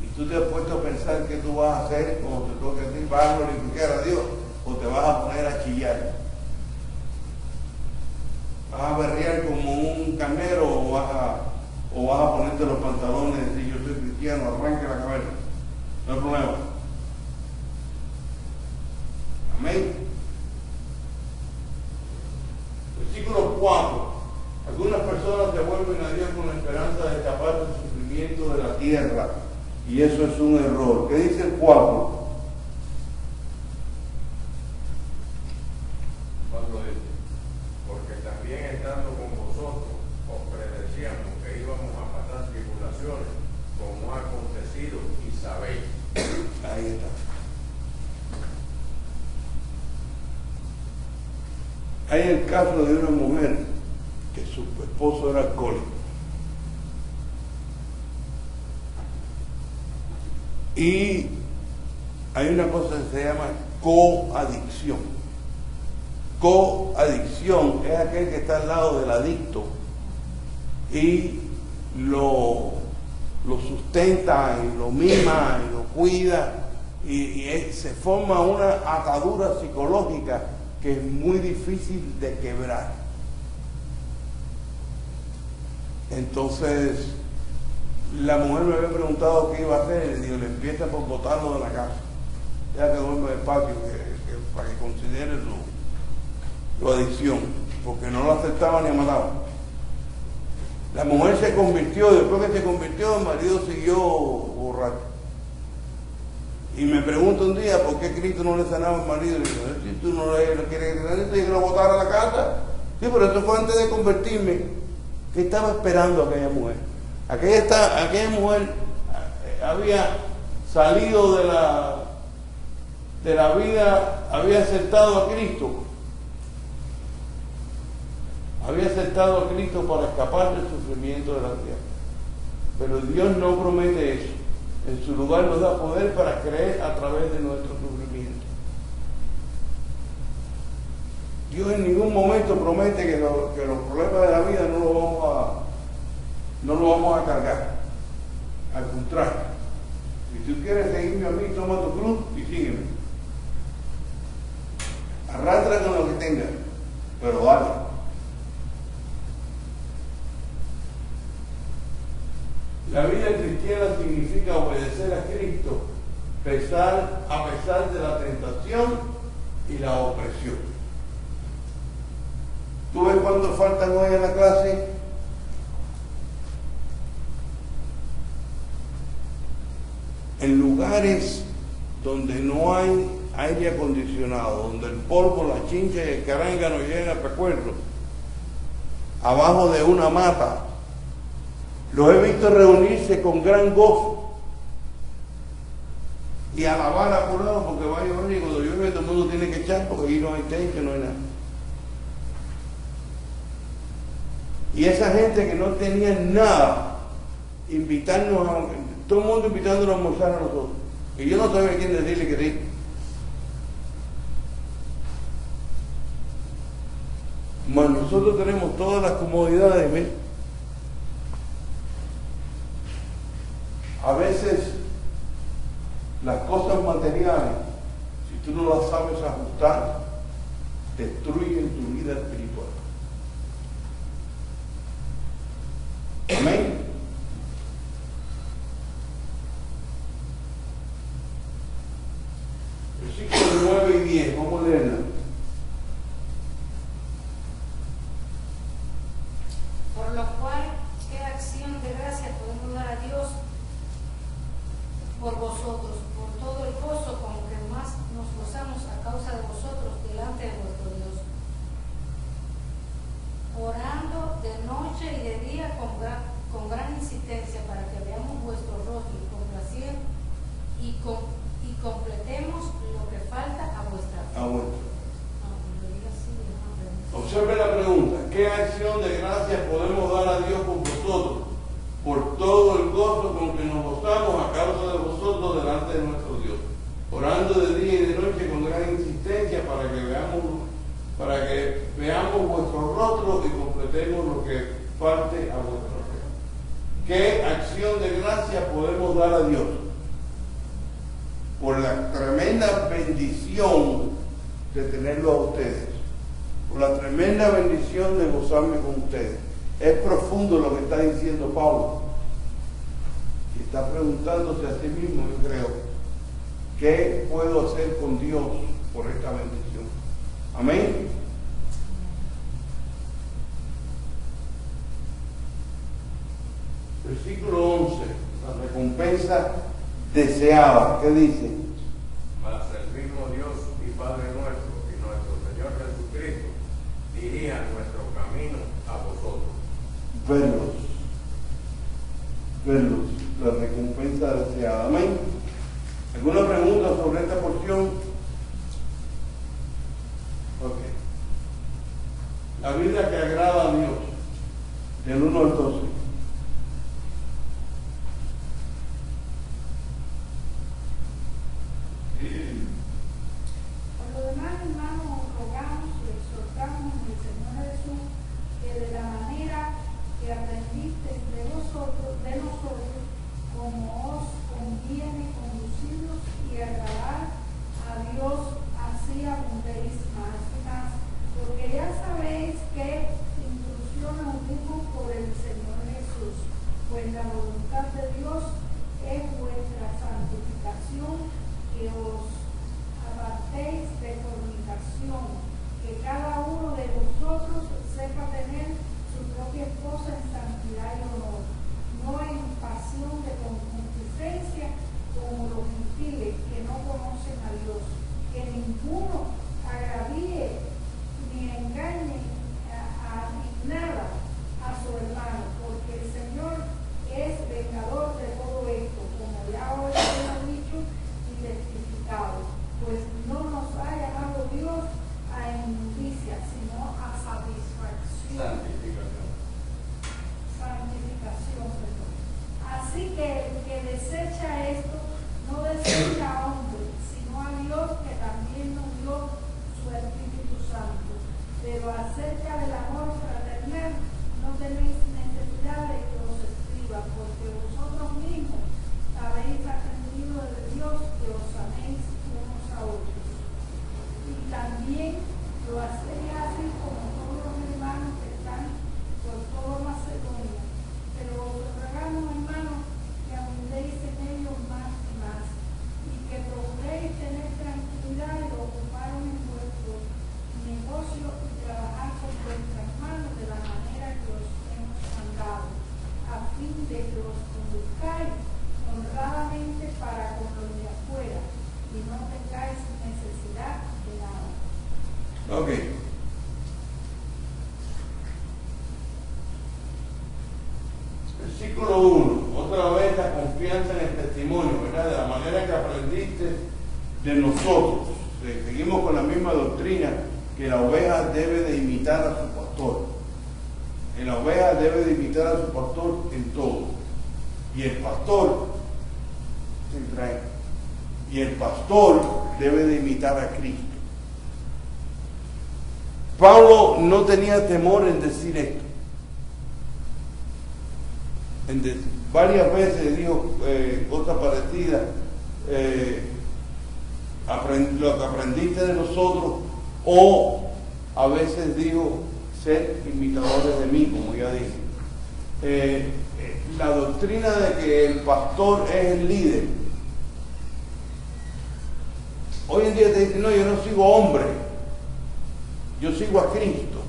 Y tú te has puesto a pensar qué tú vas a hacer cuando te toque a ti. ¿Vas a glorificar a Dios o te vas a poner a chillar? ¿Vas a berrear como un carnero o vas a ponerte los pantalones y decir yo soy cristiano, arranque la cabeza? No hay problema. Amén. Versículo 4. Algunas personas se vuelven a Dios con la esperanza de escapar del sufrimiento de la tierra. Y eso es un error. ¿Qué dice el 4? Pablo dice, porque también estando con vosotros os predecíamos que íbamos a pasar tribulaciones, como ha acontecido y sabéis. Ahí está. Hay el caso de una mujer que su esposo era alcohólico. Y hay una cosa que se llama coadicción. Coadicción es aquel que está al lado del adicto y lo sustenta y lo mima y lo cuida y se forma una atadura psicológica que es muy difícil de quebrar. Entonces la mujer me había preguntado qué iba a hacer y le digo, le empieza por botarlo de la casa, ya que duerme del patio, para que considere su adicción, porque no lo aceptaba ni mataba. La mujer se convirtió, después que se convirtió el marido siguió borracho. Y me pregunta un día por qué Cristo no le sanaba al marido. Y digo, si tú no le quieres que lo botara a la casa. Sí, pero eso fue antes de convertirme. ¿Qué estaba esperando aquella mujer? Aquella mujer había salido de la vida, había aceptado a Cristo. Había aceptado a Cristo para escapar del sufrimiento de la tierra. Pero Dios no promete eso. En su lugar nos da poder para creer a través de nuestro sufrimiento. Dios en ningún momento promete que los problemas de la vida no lo vamos a cargar. Al contrario, si tú quieres seguirme a mí, toma tu cruz y sígueme. Arrastra con lo que tengas, pero dale. La vida cristiana significa obedecer a Cristo a pesar de la tentación y la opresión. ¿Tú ves cuántos faltan hoy en la clase? En lugares donde no hay aire acondicionado, donde el polvo, la chincha y el carángano llegan a recuerdo, abajo de una mata, los he visto reunirse con gran gozo y alabar a curado porque va a llover, y cuando llueve todo el mundo tiene que echar porque ahí no hay techo, no hay nada. Y esa gente que no tenía nada, todo el mundo invitándonos a almorzar a nosotros. Y yo no sabía quién decirle que sí. Mas nosotros tenemos todas las comodidades, ¿ves? A veces las cosas materiales, si tú no las sabes ajustar, destruyen tu vida espiritual. Amén. Versículos 9 y 10, vamos a leerla. Por lo cual, ¿qué acción de gracia podemos dar a Dios por vosotros, por todo el gozo con que más nos gozamos a causa de vosotros delante de vuestro Dios? Orando de noche y de día con gran insistencia para que veamos vuestro rostro y complacer y completemos lo que falta a vuestra fe. Observe la pregunta: ¿qué acción de gracia podemos dar a Dios por vosotros, por todo el gozo con que nos gozamos a causa de vosotros delante de nuestro Dios? Orando de día y de noche con gran insistencia para que veamos vuestro rostro y completemos lo que falte a vuestra fe. ¿Qué acción de gracia podemos dar a Dios? Por la tremenda bendición de tenerlo a ustedes, por la tremenda bendición de gozarme con ustedes. Es profundo lo que está diciendo Pablo, y está preguntándose a sí mismo, yo creo, ¿qué puedo hacer con Dios por esta bendición? Amén. Versículo 11, la recompensa deseada. ¿Qué dice? Mas el mismo Dios y Padre nuestro y nuestro Señor Jesucristo dirija nuestro camino a vosotros. Verlos, la recompensa deseada. Amén. ¿Alguna pregunta sobre esta porción? Ok. La vida que agrada a Dios, del 1 al 12. Por lo demás, hermanos, rogamos y exhortamos en el Señor Jesús que de la manera que aprendiste de nosotros, como os conviene conducidos y agradar a Dios, así abundéis más y más, porque ya sabéis que instrucciones dimos por el Señor Jesús, pues la voluntad de Dios es vuestra santificación, que os apartéis de fornicación, que cada uno de vosotros sepa tener su propia esposa en santidad y honor, no en pasión de concupiscencia como los gentiles que no conocen a Dios, que ninguno agravíe ni engañe a también lo hacéis así como todos los hermanos que están por toda Macedonia. Pero os rogamos, hermanos, que abundéis en ellos más y más, y que procuréis tener tranquilidad y ocuparos en vuestro negocio y trabajar con vuestras manos de la manera que os hemos mandado, a fin de que os conduzcáis honradamente para con los de afuera y no tengáis necesidad de nada. Ok. Versículo 1. Otra vez la confianza en el testimonio, ¿verdad? De la manera que aprendiste de nosotros. Seguimos con la misma doctrina que la oveja debe de imitar a su pastor. Que la oveja debe de imitar a su pastor en todo. Y el pastor debe de imitar a Cristo. Pablo no tenía temor en decir esto. Varias veces dijo cosas parecidas. Lo que aprendiste de nosotros, o a veces dijo ser imitadores de mí, como ya dije. La doctrina de que el pastor es el líder. Hoy en día te dicen, no, yo no sigo hombre, yo sigo a Cristo.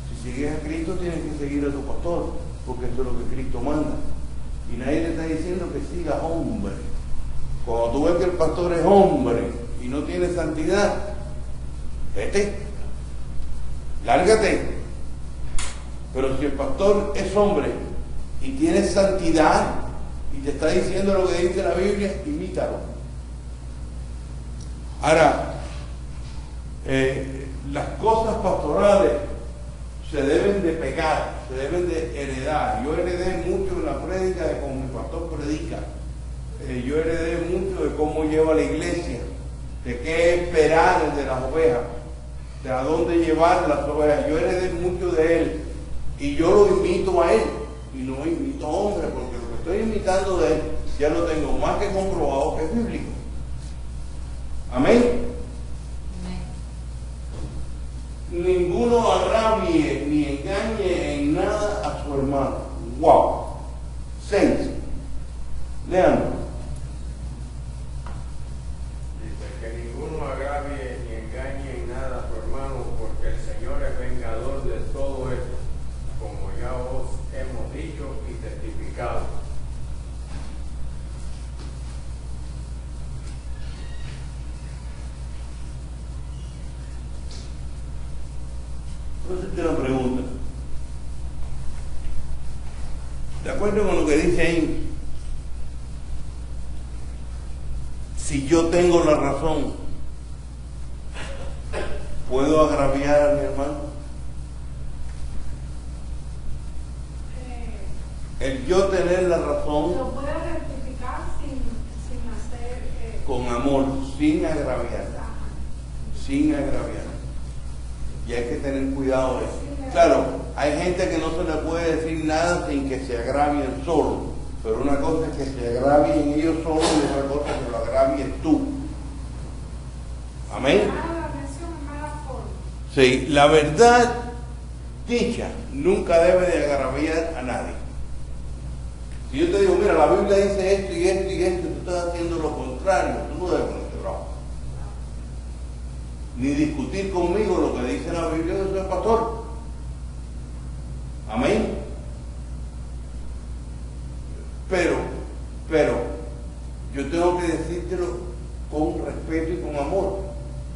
Si sigues a Cristo tienes que seguir a tu pastor, porque eso es lo que Cristo manda. Y nadie te está diciendo que siga hombre. Cuando tú ves que el pastor es hombre y no tiene santidad, vete, lárgate. Pero si el pastor es hombre y tiene santidad y te está diciendo lo que dice la Biblia, imítalo. Ahora, las cosas pastorales se deben de pegar, se deben de heredar. Yo heredé mucho en la prédica de cómo mi pastor predica. Yo heredé mucho de cómo lleva la iglesia, de qué esperar de las ovejas, de a dónde llevar las ovejas. Yo heredé mucho de él y yo lo imito a él y no imito a hombre, porque lo que estoy imitando de él ya lo tengo más que comprobado que es bíblico. Amén. Ninguno agravie ni engañe en nada a su hermano. Wow. 6. Leanlo. Dice que ninguno agravie ni engañe en nada a su hermano, porque el Señor es vengador de todo esto, como ya os hemos dicho y testificado. Voy a hacerte una pregunta. De acuerdo con lo que dice ahí, si yo tengo la razón, ¿puedo agraviar a mi hermano? El yo tener la razón Lo puede rectificar sin hacer... con amor, sin agraviar. Sin agraviar. Y hay que tener cuidado de eso. Claro, hay gente que no se le puede decir nada sin que se agravien solo. Pero una cosa es que se agravien ellos solos y otra cosa es que lo agravies tú. Amén. Sí, la verdad dicha nunca debe de agraviar a nadie. Si yo te digo, mira, la Biblia dice esto y esto y esto, y tú estás haciendo lo contrario, tú no debes ponerte bravo. Ni discutir conmigo lo que dice la Biblia de su pastor. Amén. Pero, yo tengo que decírtelo con respeto y con amor,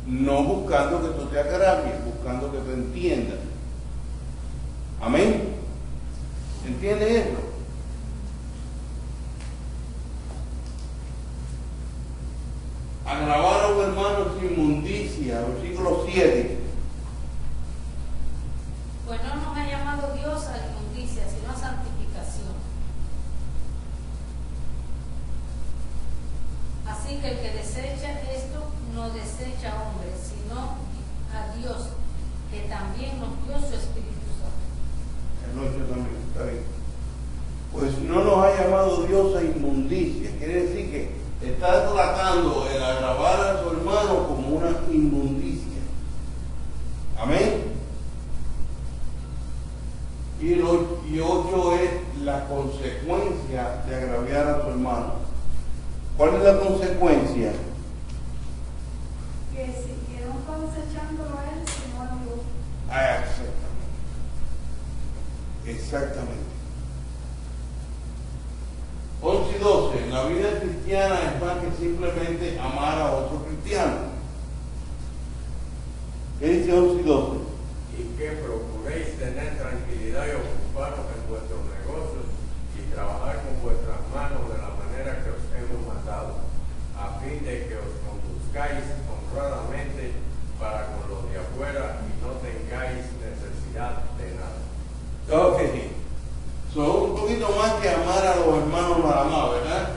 no buscando que tú te agravies, buscando que tú entiendas. Amén. ¿Entiendes esto? Agravar a un hermano es inmundicia, versículo 7. Pues no nos ha llamado Dios a la inmundicia, sino a santificación. Así que el que desecha esto no desecha a hombres, sino a Dios, que también nos dio su Espíritu Santo. El 8 también, está bien. Pues no nos ha llamado Dios a inmundicia, quiere decir que está tratando el agravar a su hermano como una inmundicia. Exactamente. 11 y 12. La vida cristiana es más que simplemente amar a otro cristiano. ¿Qué dice 11 y 12? Y que procuréis tener tranquilidad y ocuparos en vuestros negocios y trabajar con vuestras manos de la manera que os hemos mandado, a fin de que os conduzcáis honradamente para con los de afuera y no tengáis necesidad de nada. Ok. Son un poquito más que amar a los hermanos nada más, ¿verdad?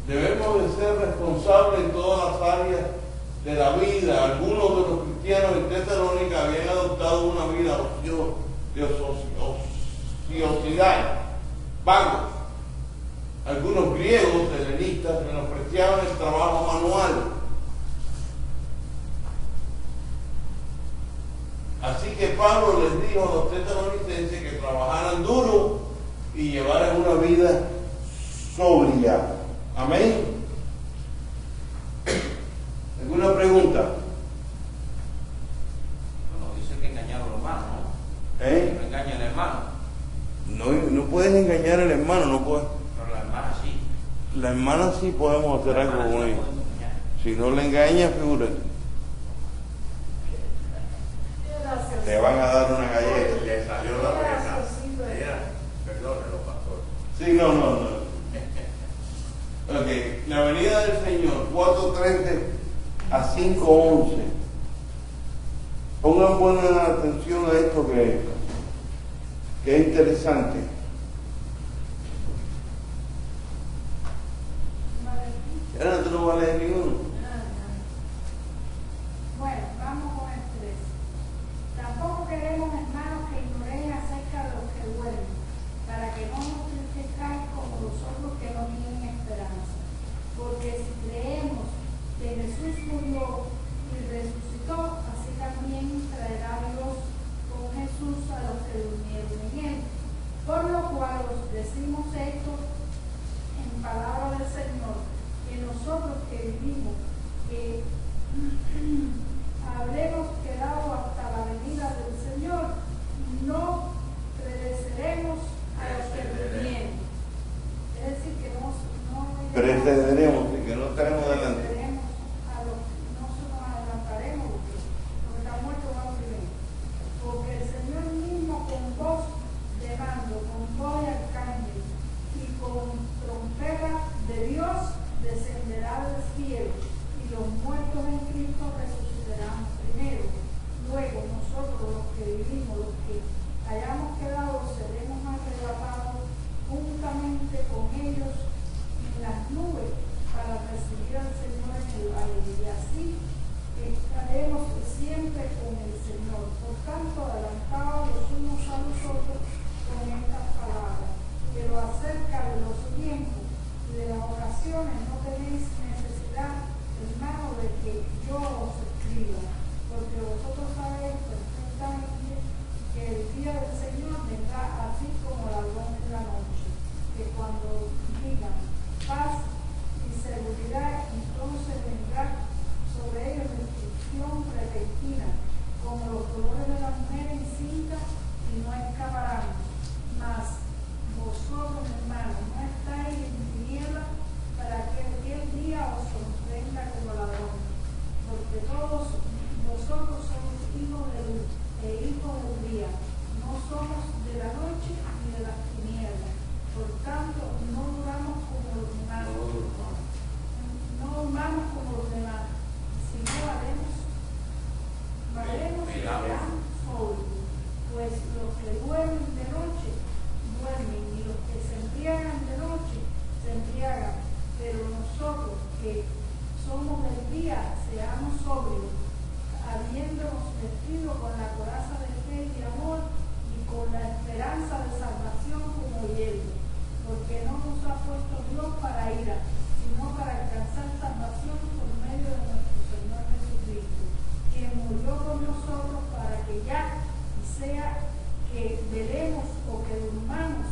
Debemos de ser responsables en todas las áreas de la vida. Algunos de los cristianos en Tesalónica habían adoptado una vida de ociosidad, vagos. Algunos griegos helenistas menospreciaban el trabajo manual. Así que Pablo les dijo a los tesalonicenses que trabajaran duro y llevaran una vida sobria. Amén. ¿Alguna pregunta? Bueno, dice que engañaron a los hermanos, ¿no? ¿Eh? Que no engañan al hermano. No puedes engañar al hermano, no puedes. Pero la hermana sí. La hermana sí podemos hacer algo La hermana con sí ella. la podemos engañar. Si no le engañas, figúrate. Te van a dar una galleta. Le salió la pena. Perdónenlo, pastor. Sí, no. Ok, la venida del Señor, 4:13 a 5:11. Pongan buena atención a esto que es interesante. Ahora tú no vas a leer ninguno. Bueno, vamos con el 3. Tampoco queremos, hermanos, que ignoréis acerca de los que duermen, para que no nos entristezcáis como los otros que no tienen esperanza. Porque si creemos que Jesús murió y resucitó, así también traerá Dios con Jesús a los que durmieron en él. Por lo cual os decimos esto en palabra del Señor, que nosotros que vivimos, que habremos quedado hasta la venida del Señor, no pereceremos a los que durmieron. Es decir, que no Precederemos, que no estaremos delante. precederemos a los que no se nos adelantaremos, porque los que están muertos van primero. Porque el Señor mismo con voz de mando, con voz de arcángel y con trompeta de Dios descenderá del cielo, y los muertos en Cristo resucitarán primero. Luego nosotros los que vivimos, los que hayamos quedado, seremos arrebatados juntamente con ellos en las nubes para recibir al Señor en el aire, y así estaremos siempre con el Señor. Por tanto, adelantados los unos a los otros con estas palabras. Pero acerca de los tiempos y de las oraciones no tenéis necesidad, hermano, de que yo os escriba, porque vosotros sabéis perfectamente que el día del Señor vendrá así como ladrón en la noche, que cuando digan paz y seguridad, entonces vendrá sobre ellos destrucción repentina, como los dolores de la mujer encinta, y no escaparán. Mas vosotros, hermanos, no estáis en tinieblas para que aquel día os sorprenda como ladrón, porque todos vosotros sois hijos de luz e hijos del día, no somos de la noche ni de las tinieblas. Por tanto, no duramos como los demás, sino varemos y serán sobrios. Pues los que duermen de noche, duermen, y los que se embriagan de noche, se embriagan. Pero nosotros que somos del día, seamos sobrios, habiéndonos vestido con la coraza de fe y amor, y con la esperanza de salvación como yelmo. Porque no nos ha puesto Dios para ira, sino para alcanzar salvación por medio de nuestro Señor Jesucristo, quien murió por nosotros para que ya sea que velemos o que durmamos,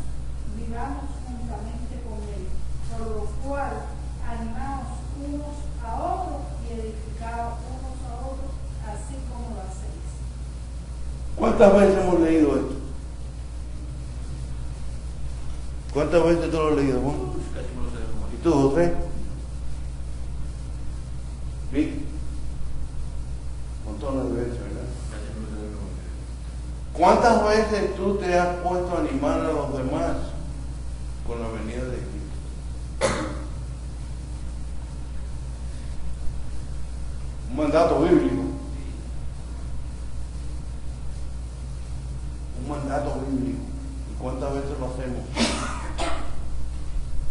vivamos juntamente con Él. Por lo cual, animaos unos a otros y edificaos unos a otros, así como lo hacéis. ¿Cuántas veces hemos leído esto? ¿Cuántas veces tú lo has leído, Juan? Casi me lo sé de memoria. ¿Y tú, José? ¿Sí? Montones de veces, ¿verdad? Casi me lo sé de memoria. ¿Cuántas veces tú te has puesto a animar a los demás con la venida de Cristo? Un mandato bíblico. Un mandato bíblico. ¿Y cuántas veces lo hacemos?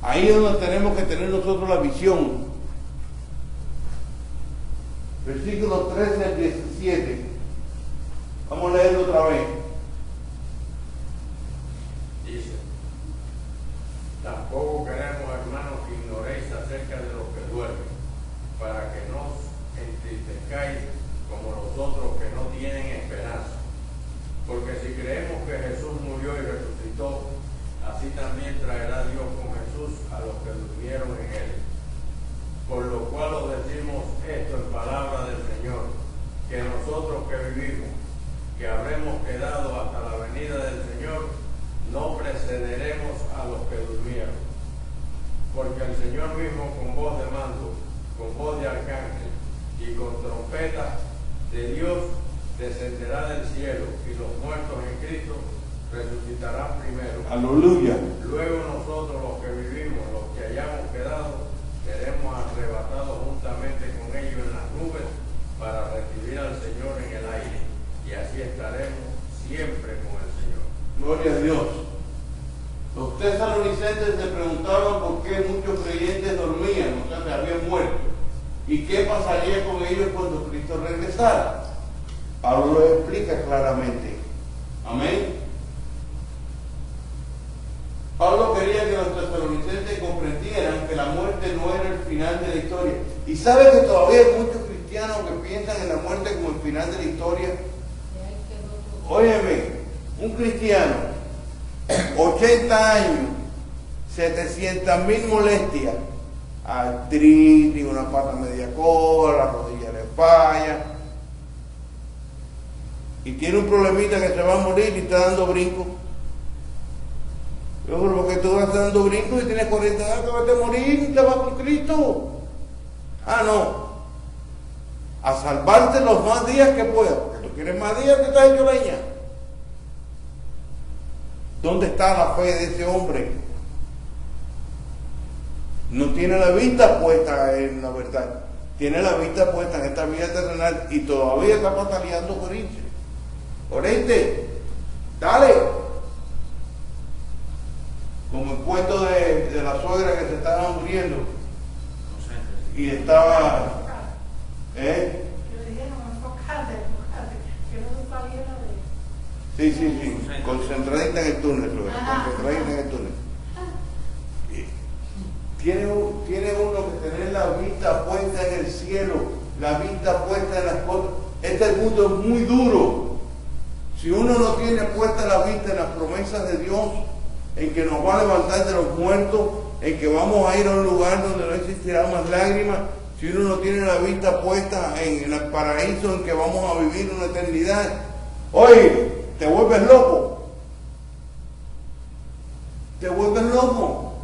Ahí es donde tenemos que tener nosotros la visión. Versículos 13 al 17. Vamos a leerlo otra vez. Dice: tampoco queremos, hermanos, que ignoréis acerca de los que duermen, para que no os entristezcáis como los otros que no tienen esperanza. Porque si creemos que Jesús murió y resucitó, así también traerá Dios con Jesús a los que durmieron en él. Por lo cual os decimos esto en palabra del Señor, que nosotros que vivimos, que habremos quedado hasta la venida del Señor, no precederemos a los que durmieron. Porque el Señor mismo, con voz de mando, con voz de arcángel y con trompeta de Dios, descenderá del cielo, y los muertos en Cristo resucitarán primero. Aleluya. Luego nosotros, los que vivimos, los que hayamos quedado, seremos arrebatados juntamente con ellos en las nubes para recibir al Señor en el aire, y así estaremos siempre con el Señor. Gloria a Dios. Los tesalonicenses se preguntaban por qué muchos creyentes dormían, o sea, se habían muerto. ¿Y qué pasaría con ellos cuando Cristo regresara? Pablo lo explica claramente. Amén. Pablo quería que los tesalonicenses comprendieran que la muerte no era el final de la historia. Y sabe que todavía hay muchos cristianos que piensan en la muerte como el final de la historia. Óyeme, un cristiano, 80 años, 700,000 molestias, artritis, una pata media coja, la rodilla le falla, y tiene un problemita que se va a morir y está dando brinco. Yo creo que tú vas dando brinco y tienes 40 años que vas a morir y te vas con Cristo. Ah, no. A salvarte los más días que puedas, porque tú quieres más días que estás hecho leña. ¿Dónde está la fe de ese hombre? No tiene la vista puesta en la verdad, tiene la vista puesta en esta vida terrenal y todavía está pataleando por irse. Oreste, dale. Como el cuento de la suegra que se estaba muriendo y estaba, Que le dijeron enfocate, que no se saliera de... sí, concentradita en el túnel, suegra, concentradita en el túnel. Tiene uno que tener la vista puesta en el cielo, la vista puesta en las cosas. Este mundo es muy duro. Si uno no tiene puesta la vista en las promesas de Dios, en que nos va a levantar de los muertos, en que vamos a ir a un lugar donde no existirán más lágrimas, si uno no tiene la vista puesta en el paraíso en que vamos a vivir una eternidad, oye, te vuelves loco. Te vuelves loco.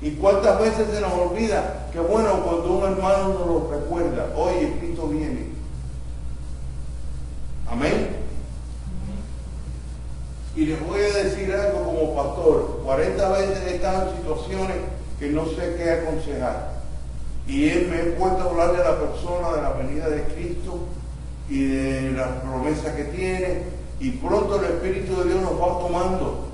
¿Y cuántas veces se nos olvida que bueno, cuando un hermano nos lo recuerda, oye, Cristo viene? Amén. Y les voy a decir algo como pastor. 40 veces he estado en situaciones que no sé qué aconsejar. Y me he puesto a hablarle a la persona de la venida de Cristo y de las promesas que tiene. Y pronto el Espíritu de Dios nos va tomando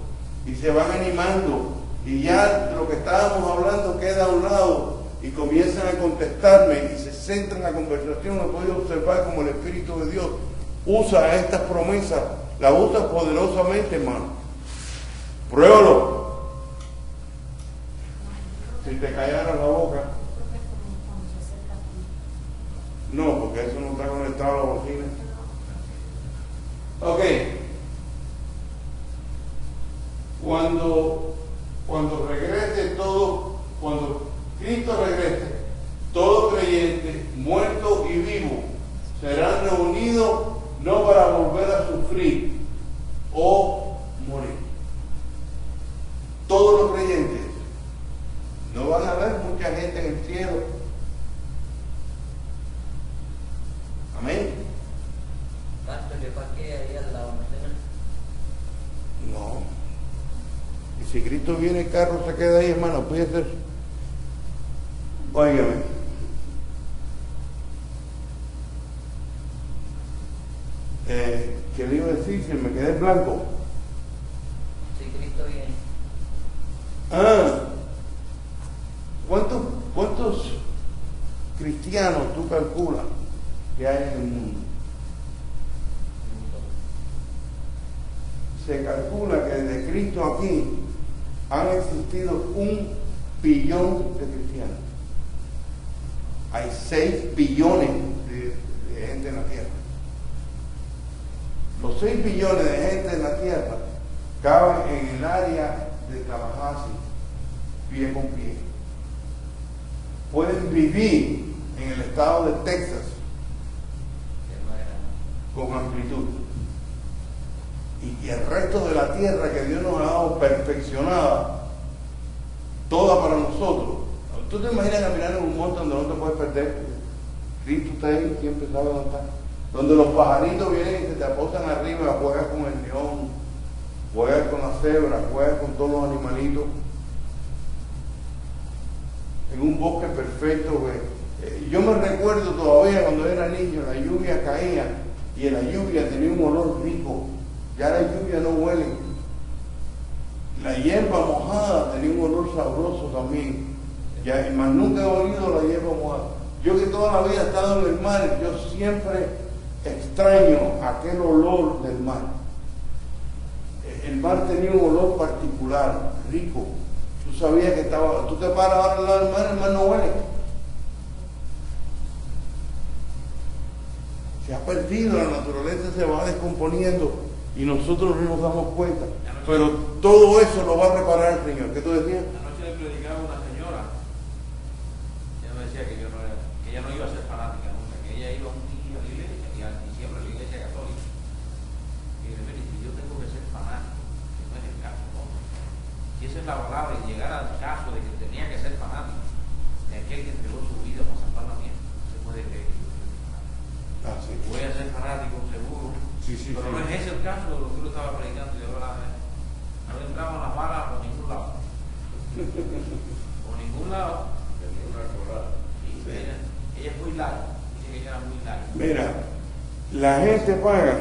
y se van animando. Y ya lo que estábamos hablando queda a un lado y comienzan a contestarme y se centran en la conversación. Lo puedo observar como el Espíritu de Dios usa estas promesas, las usa poderosamente, hermano. Pruébalo. Si te callara la boca. No, porque eso no está conectado a la bocina. Ok. Cuando regrese todo, cuando Cristo regrese, todo creyente, muerto y vivo, serán reunidos no para volver a sufrir, o morir. Todos los creyentes. No van a haber mucha gente en el cielo. Amén. Pastor, yo parqué ahí al lado, ¿no? No. Y si Cristo viene, el carro se queda ahí, hermano, puede ser. Óigame. ¿Qué le iba a decir? Si me quedé en blanco. Si Cristo viene. ¿Cuántos cristianos tú calculas que hay en el mundo? Se calcula que desde Cristo aquí han existido 1 billón de cristianos. Hay 6 billones de gente en la tierra. Los 6 billones de gente en la tierra caben en el área de Tallahassee, pie con pie. Pueden vivir en el estado de Texas con amplitud. Y el resto de la tierra que Dios nos ha dado perfeccionada, toda para nosotros. ¿Tú te imaginas caminar en un monte donde no te puedes perder? Cristo está ahí, siempre sabe dónde está. Donde los pajaritos vienen y se te aposan arriba, juegas con el león, juegas con la cebra, juegas con todos los animalitos. En un bosque perfecto, güey. Yo me recuerdo todavía cuando era niño, la lluvia caía y en la lluvia tenía un olor rico. Ya la lluvia no huele. La hierba mojada tenía un olor sabroso también. Ya, más nunca he olido la hierba mojada. Yo que toda la vida he estado en el mar, yo siempre extraño aquel olor del mar. El mar tenía un olor particular, rico. Tú sabías que estaba, tú te paras ahora al lado del mar, el mar no huele. Se ha perdido, la naturaleza se va descomponiendo y nosotros no nos damos cuenta. Pero todo eso lo va a reparar el Señor. ¿Qué tú decías? Anoche le predicaba a una señora. Ella me decía que ella no iba a ser fanática nunca, que ella iba un día a la iglesia y siempre a la iglesia católica. Y le dije, si yo tengo que ser fanático, que no es el caso, ¿no? Si esa es la palabra y llegar al caso de que tenía que ser fanático, de aquel que entregó su vida para salvar la mía, se puede creer que yo soy fanático. Sí. Voy a ser fanático, seguro. Sí, Pero no es ese el caso de lo que tú estaba predicando. Y ahora no le entraban las balas por ningún lado. Por ningún lado. Y ella es muy larga. Dice que ella era muy larga. Mira, la gente paga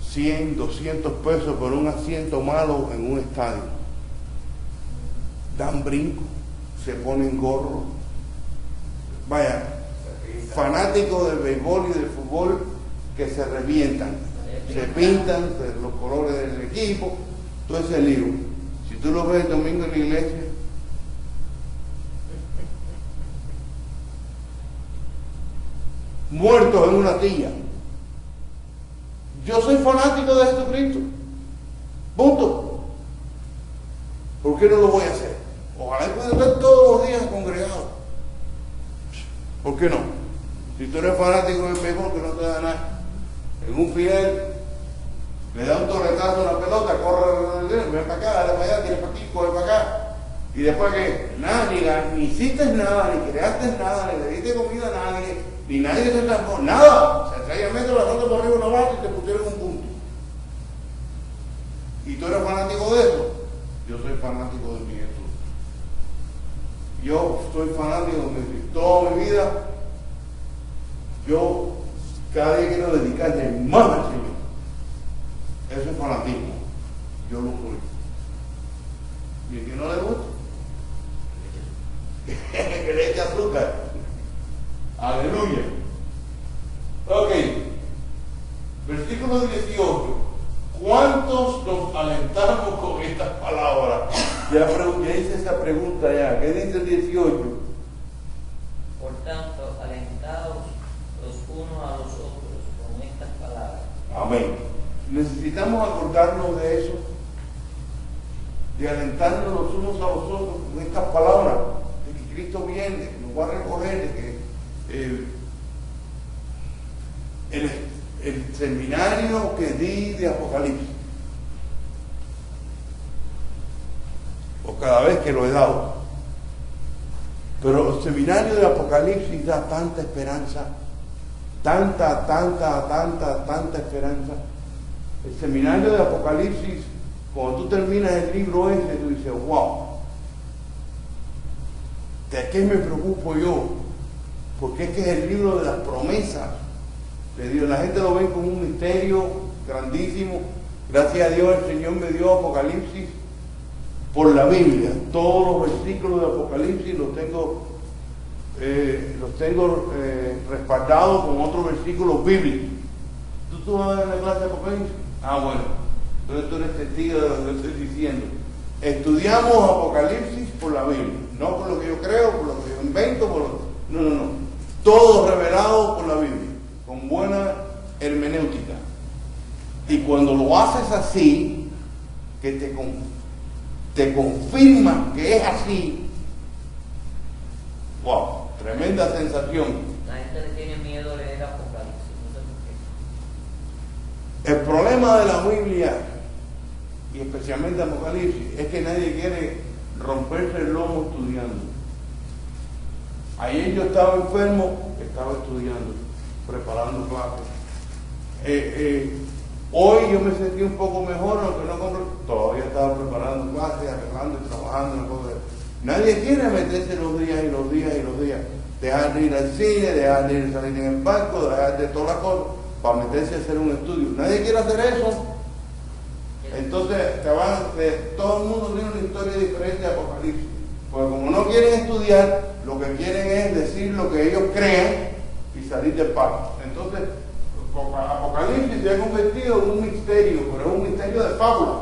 100, 200 pesos por un asiento malo en un estadio. Dan brinco, se ponen gorro. Vaya, fanáticos del béisbol y del fútbol que se revientan, se pintan los colores del equipo, todo ese lío. Si tú lo ves el domingo en la iglesia, muertos en una silla. Yo soy fanático de Jesucristo. Punto. ¿Por qué no lo voy a hacer? Ojalá pueda estar todos los días congregados. ¿Por qué no? Si tú eres fanático del béisbol, que no te da nada. En un fiel, le da un torretazo a la pelota, corre, ven para acá, dale para allá, tira para aquí, corre para acá. Y después que nada, ni hiciste nada, ni creaste nada, ni le diste comida a nadie, ni nadie te trató, nada. Sencillamente la ronda por arriba una base y te pusieron un punto. ¿Y tú eres fanático de eso? Yo soy fanático de mi Jesús. Yo soy fanático de mi Jesús. Toda mi vida, yo cada día quiero dedicarle más al Señor. Eso es fanatismo. Yo lo soy. Y el que no le gusta, que le eche azúcar. Aleluya. Ok. Versículo 18. ¿Cuántos nos alentamos con estas palabras? Ya hice esa pregunta ya. ¿Qué dice el 18? Por tanto, alentados los unos a los otros con estas palabras. Amén. Necesitamos acordarnos de eso, de alentarnos los unos a los otros con estas palabras, de que Cristo viene, de que nos va a recoger, de que el seminario que di de Apocalipsis que lo he dado. Pero el seminario de Apocalipsis da tanta esperanza, tanta esperanza. El seminario de Apocalipsis, cuando tú terminas el libro ese, tú dices, wow, ¿de qué me preocupo yo? Porque es que es el libro de las promesas de Dios. La gente lo ve como un misterio grandísimo. Gracias a Dios el Señor me dio Apocalipsis por la Biblia. Todos los versículos de Apocalipsis los tengo respaldados con otros versículos bíblicos. ¿Tú vas a ver la clase de Apocalipsis? Ah, bueno, entonces tú eres testigo de lo que estoy diciendo. Estudiamos Apocalipsis por la Biblia, no por lo que yo creo, por lo que yo invento, no. Todo revelado por la Biblia, con buena hermenéutica. Y cuando lo haces así, que te confirma que es así, wow, tremenda sensación. La gente le tiene miedo a leer Apocalipsis, no sé por qué. El problema de la Biblia, y especialmente Apocalipsis, es que nadie quiere romperse el lomo estudiando. Ayer yo estaba enfermo, estaba estudiando, preparando clases. Hoy yo me sentí un poco mejor, aunque todavía estaba preparando clases, arreglando y trabajando en la cosa. Nadie quiere meterse los días. Dejar de ir al cine, dejar de ir a salir en el barco, dejar de todas las cosas para meterse a hacer un estudio. Nadie quiere hacer eso. Entonces todo el mundo tiene una historia diferente de Apocalipsis. Porque como no quieren estudiar, lo que quieren es decir lo que ellos crean y salir del palo. Entonces, Apocalipsis se ha convertido en un misterio, pero es un misterio de fábula.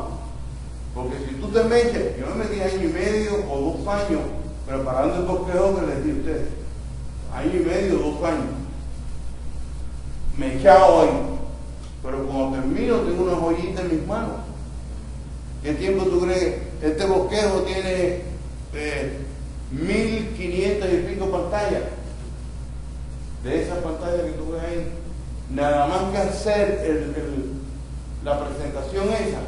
Porque si tú te metes, yo me metí año y medio o 2 años preparando el bosquejo que les di a ustedes. Año y medio, 2 años. Me he echado ahí. Pero cuando termino tengo una joyita en mis manos. ¿Qué tiempo tú crees? Este bosquejo tiene 1500 y pico pantallas. De esas pantallas que tú ves ahí, nada más que hacer la presentación esa.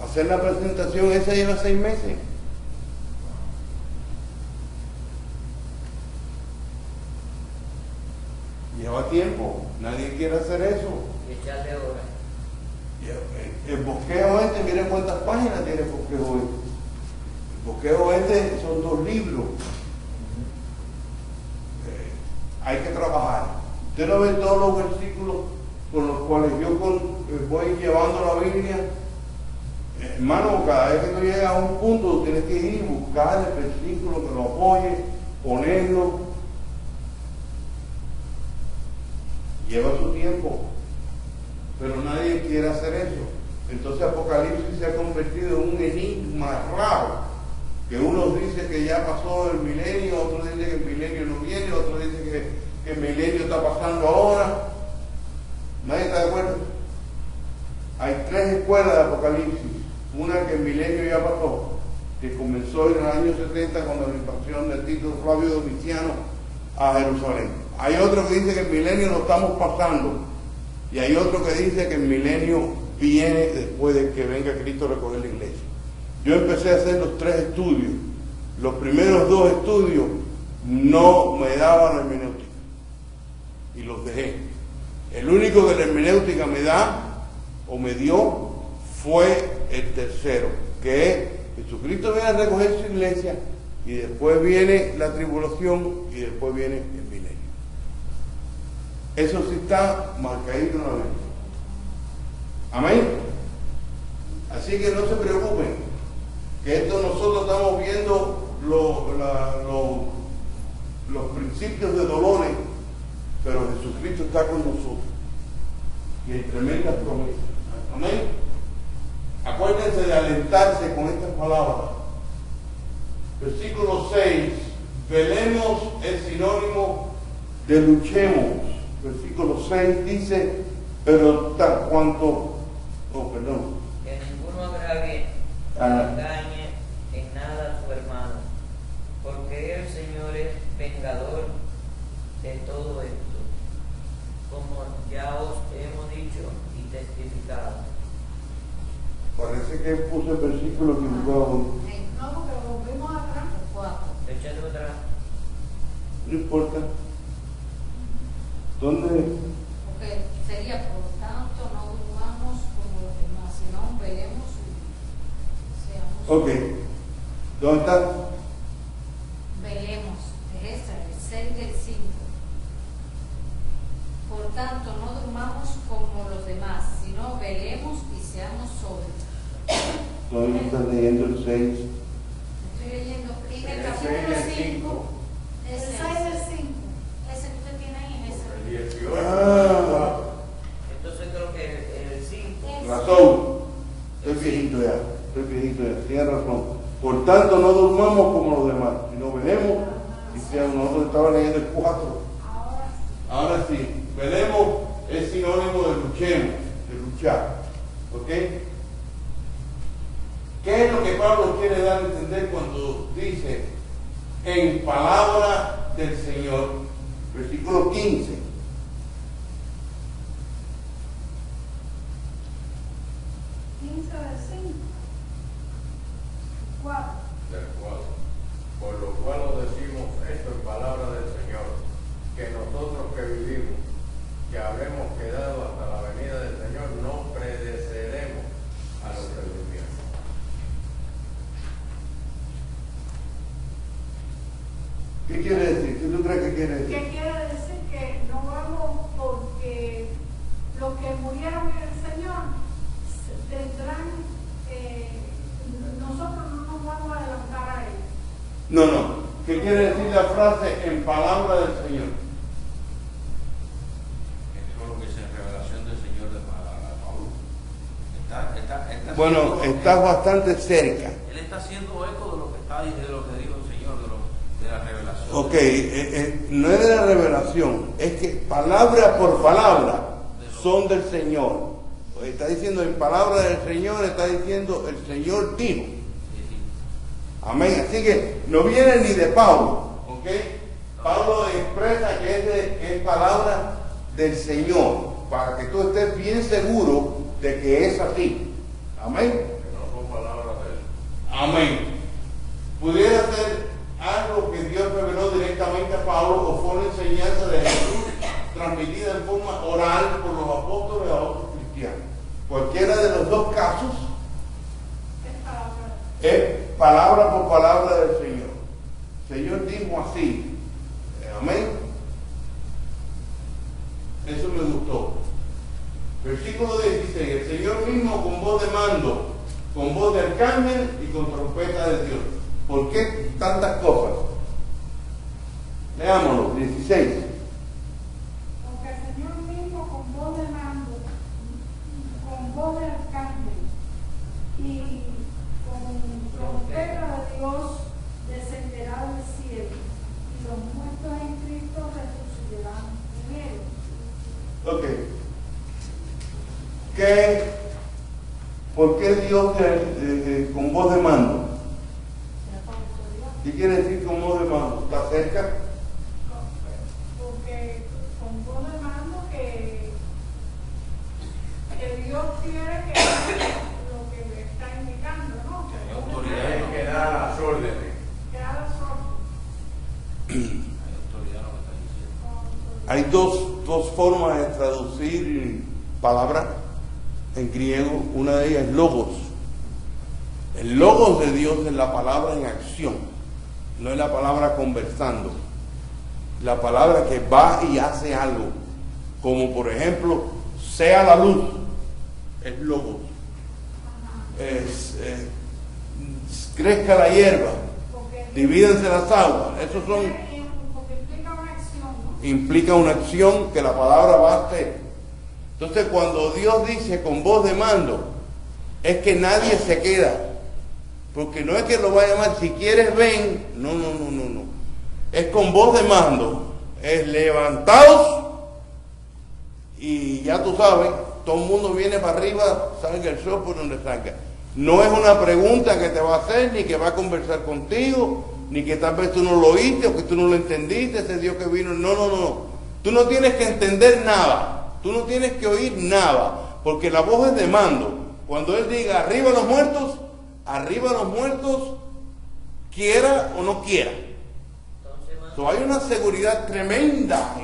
Hacer la presentación esa lleva 6 meses. Lleva tiempo, nadie quiere hacer eso. Y echarle horas. El bosquejo miren cuántas páginas tiene el bosquejo El bosquejo son 2 libros. Hay que trabajar. Usted no ve todos los versículos con los cuales yo voy llevando la Biblia. Hermano, cada vez que tú llegas a un punto, tienes que ir y buscar el versículo que lo apoye, ponerlo. Lleva su tiempo, pero nadie quiere hacer eso. Entonces Apocalipsis se ha convertido en un enigma raro, que unos dicen que ya pasó el milenio, otros dicen que el milenio no viene, otros dicen que el milenio está pasando ahora. ¿Nadie está de acuerdo? Hay 3 escuelas de Apocalipsis. Una que el milenio ya pasó, que comenzó en el año 70 con la invasión del Tito Flavio Domiciano a Jerusalén. Hay otro que dice que el milenio lo estamos pasando, y hay otro que dice que el milenio viene después de que venga Cristo a recoger la iglesia. Yo empecé a hacer los 3 estudios. Los primeros 2 estudios no me daban la hermenéutica y los dejé. El único que la hermenéutica me dio fue el tercero, que es Jesucristo viene a recoger su iglesia, y después viene la tribulación, y después viene el milenio. Eso sí está marcadito en la Biblia. Amén. Así que no se preocupen, que esto nosotros estamos viendo los principios de dolores, pero Jesucristo está con nosotros y hay tremendas promesas. Amén. Acuérdense de alentarse con estas palabras. Versículo 6, velemos es sinónimo de luchemos. Versículo 6 dice, pero tan cuanto, que ninguno agravie ni engañe en nada a su hermano, porque el Señor es vengador de todo esto, como ya os hemos dicho y testificado. Parece que puse el versículo equivocado. No, porque lo volvimos atrás. Echando atrás. No importa. ¿Dónde? Porque sería, por tanto, no durmamos como los demás, sino veremos y seamos. Ok. ¿Dónde está? Velemos, es esa, el 6 del 5. Por tanto, no durmamos como los demás, sino velemos y seamos sobrios. ¿Dónde estás leyendo el 6? Estoy leyendo en el El capítulo 6 del 5, El 6 del 5. ese que usted tiene ahí, ese. El 18. Ah, Entonces creo que el 5. razón. Estoy viejito ya. Tienes razón. Por tanto, no durmamos como los demás, sino velemos y seamos. Nosotros estábamos leyendo el 4. Ahora sí, velemos es sinónimo de luchemos, de luchar. ¿Ok? ¿Qué es lo que Pablo quiere dar a entender cuando dice en palabra del Señor? Versículo 15. Del cual, por lo cual os decimos esto en palabra del Señor, que nosotros que vivimos, que habremos quedado hasta la venida del Señor, no pereceremos a los que durmieron. ¿Qué quiere decir? ¿Qué tú crees que quiere decir? ¿Qué quiere decir? Que no vamos porque los que murieron en el Señor tendrán, nosotros no nos vamos a adelantar a ellos. No. ¿Qué quiere decir la frase en palabra del Señor? Eso es lo que dice en revelación del Señor de Pablo. Está Bueno, haciendo- estás bastante cerca. Él está haciendo eco de lo que está de lo que dijo el Señor, de la revelación. Ok, no es de la revelación, es que palabra por palabra son del Señor. Está diciendo en palabra del Señor, está diciendo el Señor dijo. Sí, sí. Amén. Así que no viene ni de Pablo. ¿Ok? Pablo expresa que es palabra del Señor, para que tú estés bien seguro de que es así. Amén. Que no son palabras de él. Amén. Pudiera ser algo que Dios reveló directamente a Pablo o fue una enseñanza de Jesús transmitida en forma oral por los apóstoles a otros cristianos. Cualquiera de los dos casos es palabra por palabra del Señor. El Señor dijo así. Amén. Eso me gustó. Versículo 16. El Señor mismo con voz de mando, con voz de arcángel y con trompeta de Dios. ¿Por qué tantas cosas? Leámoslo. 16. Porque el Señor mismo con voz de mando, con voz de arcángel y con trompeta de Dios descenderá del cielo y los muertos en Cristo resucitarán primero. Ok. ¿Por qué Dios con voz de mando? ¿Qué quiere decir con voz de mando? ¿Está cerca? Porque con voz de mando que Dios quiere que haga lo que le está indicando, ¿no? Hay autoridad. Hay que dar las órdenes. Que haga sordo. Hay autoridad en lo que está diciendo. Hay dos formas de traducir palabra en griego. Una de ellas es logos. El logos de Dios es la palabra en acción, no es la palabra conversando. La palabra que va y hace algo, como por ejemplo, sea la luz, es logos. Crezca la hierba, divídense las aguas. Esos son, Porque implica una acción, ¿no? implica una acción que la palabra va a hacer. Entonces cuando Dios dice con voz de mando, es que nadie se queda, porque no es que lo va a llamar, si quieres ven, no. Es con voz de mando, es levantaos y ya tú sabes, todo el mundo viene para arriba, salga el sol por donde salga. No es una pregunta que te va a hacer, ni que va a conversar contigo, ni que tal vez tú no lo oíste o que tú no lo entendiste, ese Dios que vino. No. Tú no tienes que entender nada, tú no tienes que oír nada, porque la voz es de mando. Cuando Él diga arriba los muertos, quiera o no quiera. Entonces, mando, So, hay una seguridad tremenda.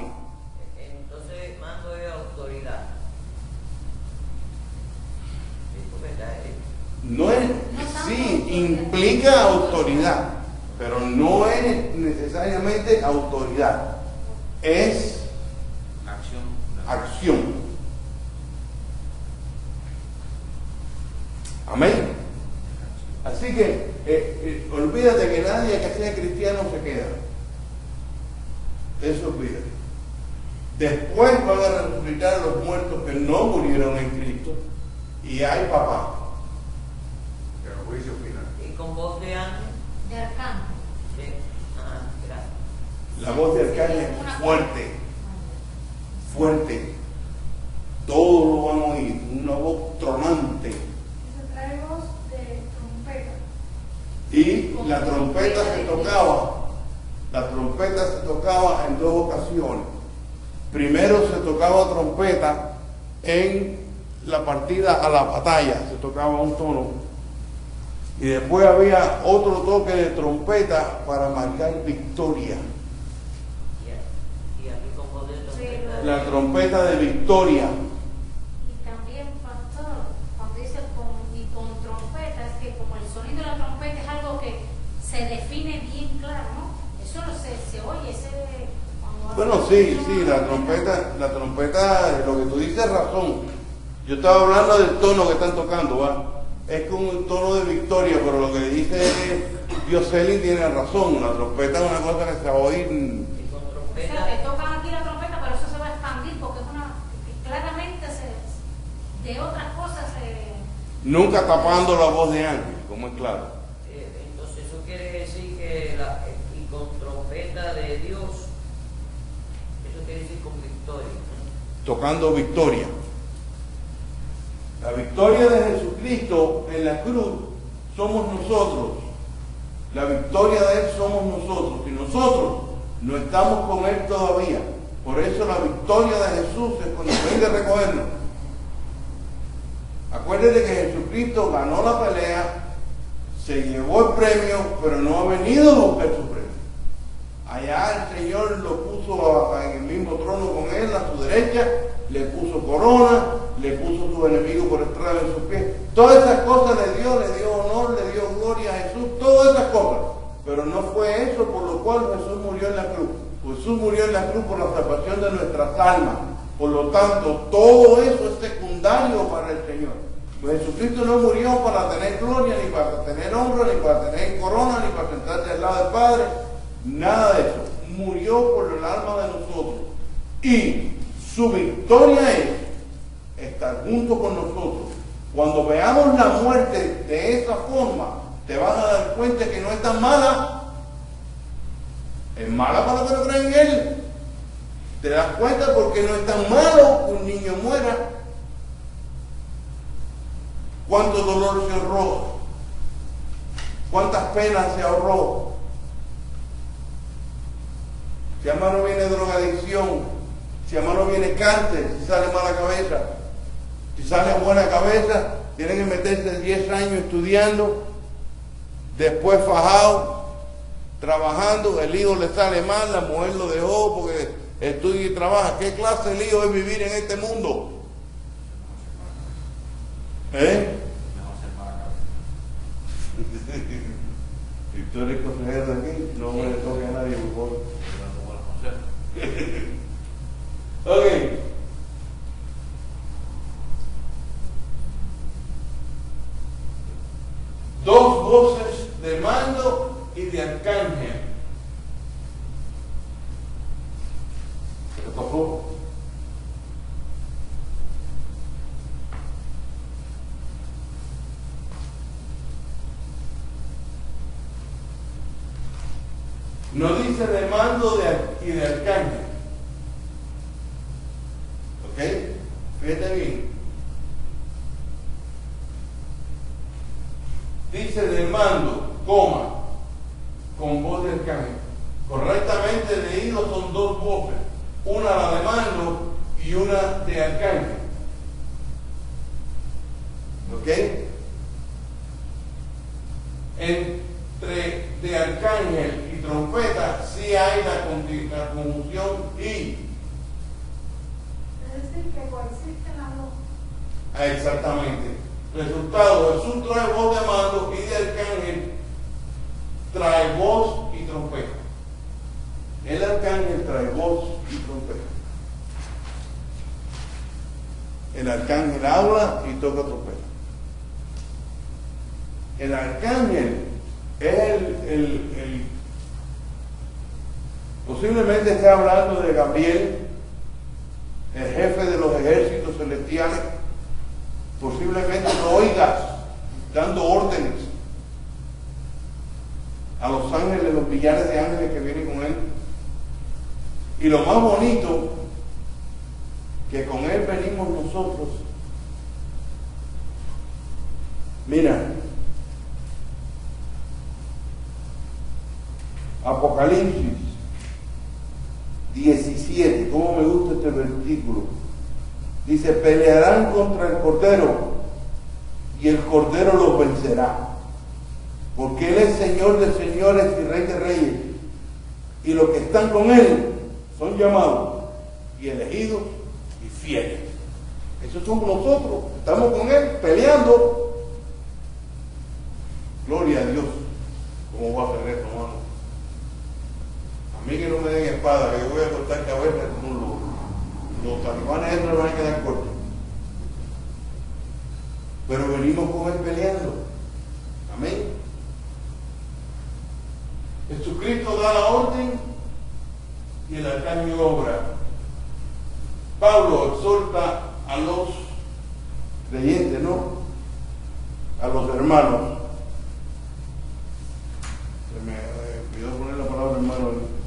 entonces mando es autoridad. Sí, porque No es, sí, implica autoridad, pero no es necesariamente autoridad. Es acción. Amén. Así que olvídate que nadie que sea cristiano se queda. Eso olvídate. Después van a resucitar los muertos que no murieron en Cristo. Y hay papá. Pero juicio final. y con voz de ángel. De arcángel. Sí. Gracias. La voz de arcángel es fuerte. Fuerte. Todos lo van a oír. Una voz tronante. Se trae voz de trompeta. Y la trompeta se tocaba en dos ocasiones. Primero se tocaba trompeta en la partida a la batalla, se tocaba un tono. Y después había otro toque de trompeta para marcar victoria. Y aquí con voz de trompeta. La trompeta de victoria. Y también, pastor, cuando dice con trompeta, es que como el sonido de la trompeta es algo que se define bien claro, ¿no? Eso no se oye, Bueno, sí, la trompeta, lo que tú dices es razón. Yo estaba hablando del tono que están tocando, ¿va? Es con un tono de victoria, pero lo que dice Dioselin tiene razón. La trompeta es una cosa que se va a oír. Y con O trompeta. sea, que tocan aquí la trompeta, pero eso se va a expandir porque es que claramente de otras cosas Nunca tapando la voz de ángel, como es claro. Entonces eso quiere decir que y con trompeta de Dios, eso quiere decir con victoria. Tocando victoria. La victoria de Jesucristo en la cruz somos nosotros. La victoria de Él somos nosotros. Y nosotros no estamos con Él todavía. Por eso la victoria de Jesús es cuando venga a recogernos. Acuérdense que Jesucristo ganó la pelea, se llevó el premio, pero no ha venido a buscar su premio. Allá el Señor lo puso en el mismo trono con Él, a su derecha, le puso corona, le puso sus enemigos por estrado en sus pies. Todas esas cosas le dio honor, le dio gloria a Jesús, todas esas cosas. Pero no fue eso por lo cual Jesús murió en la cruz. Jesús murió en la cruz por la salvación de nuestras almas. Por lo tanto, todo eso es secundario para el Señor. Pues Jesucristo no murió para tener gloria, ni para tener honra, ni para tener corona, ni para sentarse al lado del Padre. Nada de eso. Murió por el alma de nosotros. Y su victoria es estar junto con nosotros. Cuando veamos la muerte de esa forma, te vas a dar cuenta que no es tan mala. Es mala para los que no creen en Él. Te das cuenta porque no es tan malo que un niño muera. ¿Cuánto dolor se ahorró? ¿Cuántas penas se ahorró? Si a mano viene drogadicción, si a mano viene cáncer, si sale mala cabeza, si sale buena cabeza, tienen que meterse 10 años estudiando, después fajado, trabajando, el hijo le sale mal, la mujer lo dejó porque estudia y trabaja. ¿Qué clase de lío es vivir en este mundo? Si tú eres consejero de aquí, no me le toque a nadie, por favor. Ok. Dos voces de mando y de arcángel. ¿Qué pasó? No dice de mando y de arcángel. ¿Ok? Fíjate bien. Dice de mando, coma, con voz de arcángel. Correctamente leído son dos voces. Una la de mando y una de arcángel. ¿Ok? Entre de arcángel y trompeta sí hay la conjunción y. Es decir, que coexisten las dos. Exactamente. Resultado, Jesús trae voz de mando y de arcángel trae voz y trompeta. El arcángel trae voz y trompeta. El arcángel habla y toca trompeta. El arcángel es posiblemente esté hablando de Gabriel, el jefe de los ejércitos celestiales. Posiblemente lo oigas dando órdenes a los ángeles, los millares de ángeles que vienen con él. Y lo más bonito, que con él venimos nosotros. Mira, Apocalipsis 17, cómo me gusta este versículo. Dice, pelearán contra el Cordero y el Cordero los vencerá, porque Él es Señor de señores y Rey de reyes, y los que están con Él son llamados y elegidos y fieles. Eso somos nosotros, estamos con Él peleando. Gloria a Dios. ¿Cómo va a ser esto, hermano? A mí que no me den espada, que yo voy a cortar cabeza como un lobo. Los talibanes estos van a quedar cortos. Pero venimos con Él peleando. Amén. Jesucristo da la orden y el arcángel obra. Pablo exhorta a los creyentes, ¿no? A los hermanos. Se me olvidó poner la palabra hermano.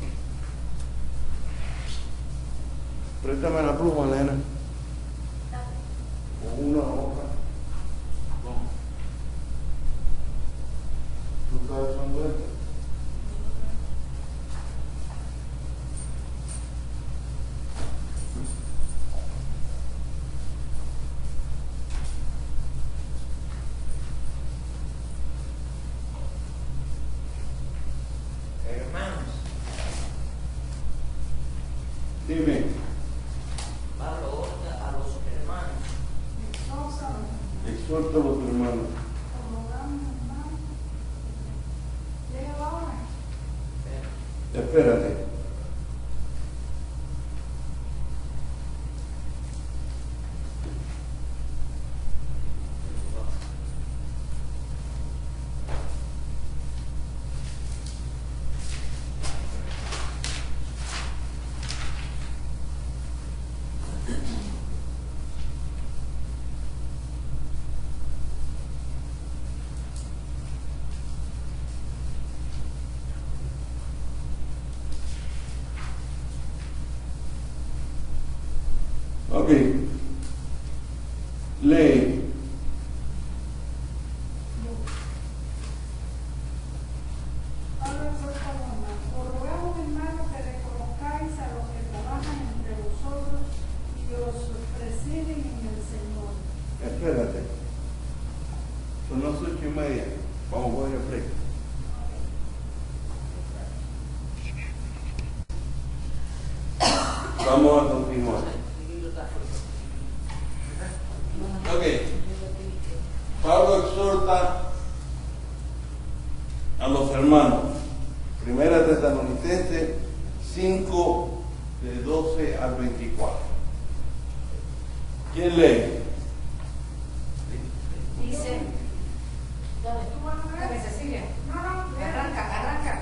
Préstame la pluma, Elena. O una hoja. ¿Tú estás usando esto? Hermanos, Dime. Pablo orta a los hermanos. Exhorta a los hermanos. Espérate. Ok. Lee. Os rogamos, hermanos, que reconozcáis a los que trabajan entre vosotros y os presiden en el Señor. Espérate. Son las 8:30. Vamos a poner el break. Vamos a continuar. Ok. Pablo exhorta a los hermanos. Primera Tesalonicenses 5, de 12 al 24. ¿Quién lee? Dice, ¿dónde tú vas a ver? Cecilia. Arranca.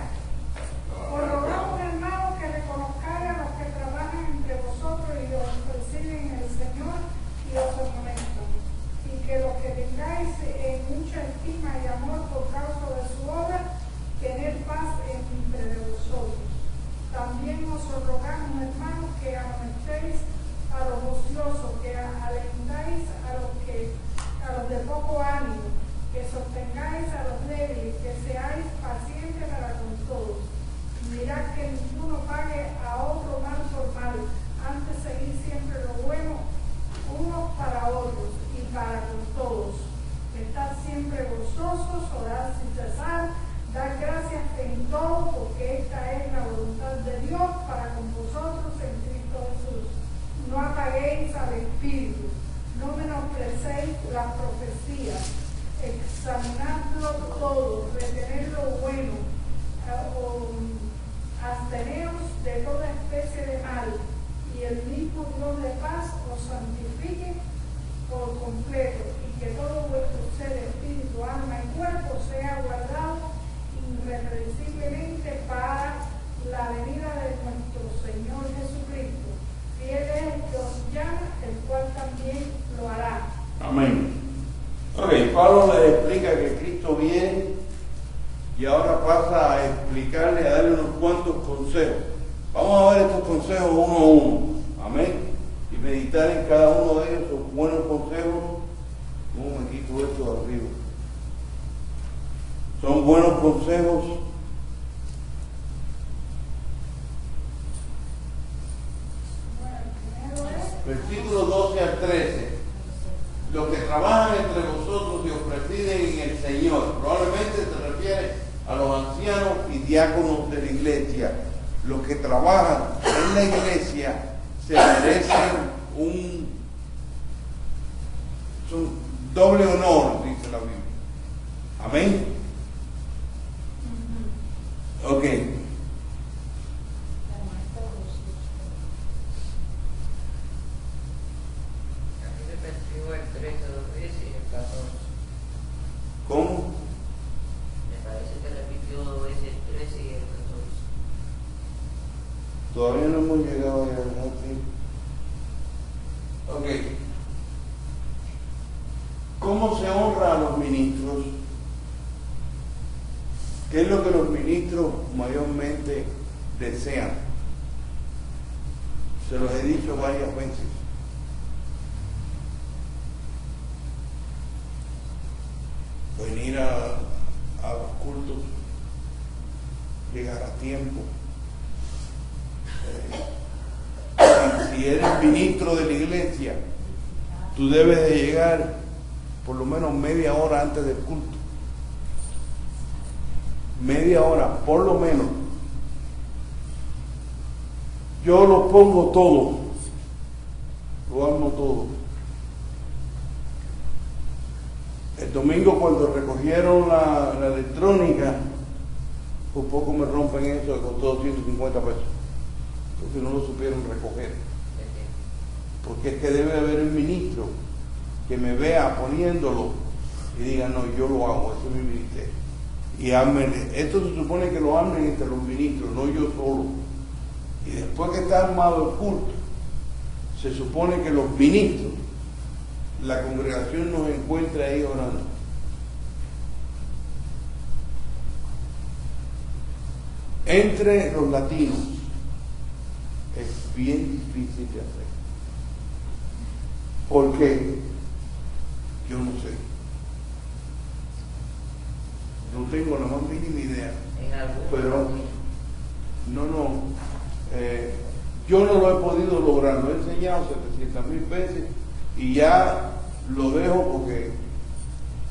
Os rogamos, hermanos, que reconozcáis a los que trabajan entre vosotros y os presiden en el Señor y os amonestan, y que los que tengáis en mucha estima y amor por causa de su obra, tener paz entre de vosotros. También os rogamos, hermanos, que amonestéis a los ociosos, que alentáis esta es la voluntad de Dios para con vosotros en Cristo Jesús. No apaguéis al Espíritu, no menosprecéis las profecías, examinadlo todo, retened lo bueno, absteneos de toda especie de mal, y el mismo Dios de paz os santifique por completo, y que todo vuestro ser, espíritu, alma y cuerpo sea guardado irreprensiblemente para la venida de nuestro Señor Jesucristo. Fiel es el que os llama, el cual también lo hará. Amén. Ok, Pablo le explica que Cristo viene y ahora pasa a explicarle, a darle unos cuantos consejos. Vamos a ver estos consejos uno a uno. Amén. Y meditar en cada uno de ellos, los buenos consejos. ¿Cómo me quito esto de arriba? Son buenos consejos. Versículos 12 al 13. Los que trabajan entre vosotros y os presiden en el Señor. Probablemente se refiere a los ancianos y diáconos de la iglesia. Los que trabajan en la iglesia se merecen un doble honor, dice la Biblia. Amén. Ok. ¿Cómo? Me parece que repitió dos veces el 13 y el 14. Todavía no hemos llegado allá, ¿verdad? Ok. ¿Cómo se honra a los ministros? ¿Qué es lo que los ministros mayormente desean? Se los he dicho varias veces. Venir a los cultos, llegar a tiempo. Si eres ministro de la iglesia, tú debes de llegar por lo menos media hora antes del culto. Media hora, por lo menos. Yo lo pongo todo, lo armo todo. El domingo cuando recogieron la electrónica, por poco me rompen eso, que costó 250 pesos, porque no lo supieron recoger. Porque es que debe haber un ministro que me vea poniéndolo y diga, no, yo lo hago, ese es mi ministerio. Y armen, esto se supone que lo armen entre los ministros, no yo solo. Y después que está armado el culto, se supone que los ministros, la congregación nos encuentra ahí orando. Entre los latinos es bien difícil de hacer. ¿Por qué? Yo no sé. No tengo la más mínima idea. Pero yo no lo he podido lograr. Lo he enseñado 700,000 veces y ya lo dejo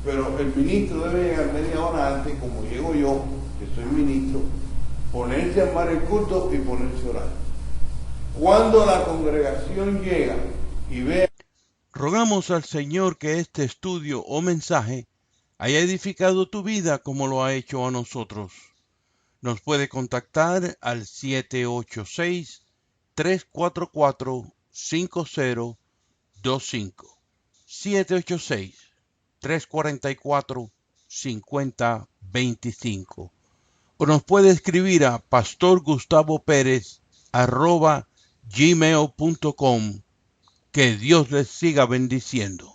pero el ministro debe llegar media hora antes, como llego yo, que soy ministro, ponerse a armar el culto y ponerse a orar. Cuando la congregación llega y ve... Rogamos al Señor que este estudio o mensaje haya edificado tu vida como lo ha hecho a nosotros. Nos puede contactar al 786-344-5025. 786-344-5025. O nos puede escribir a pastorgustavopérez@gmail.com. Que Dios les siga bendiciendo.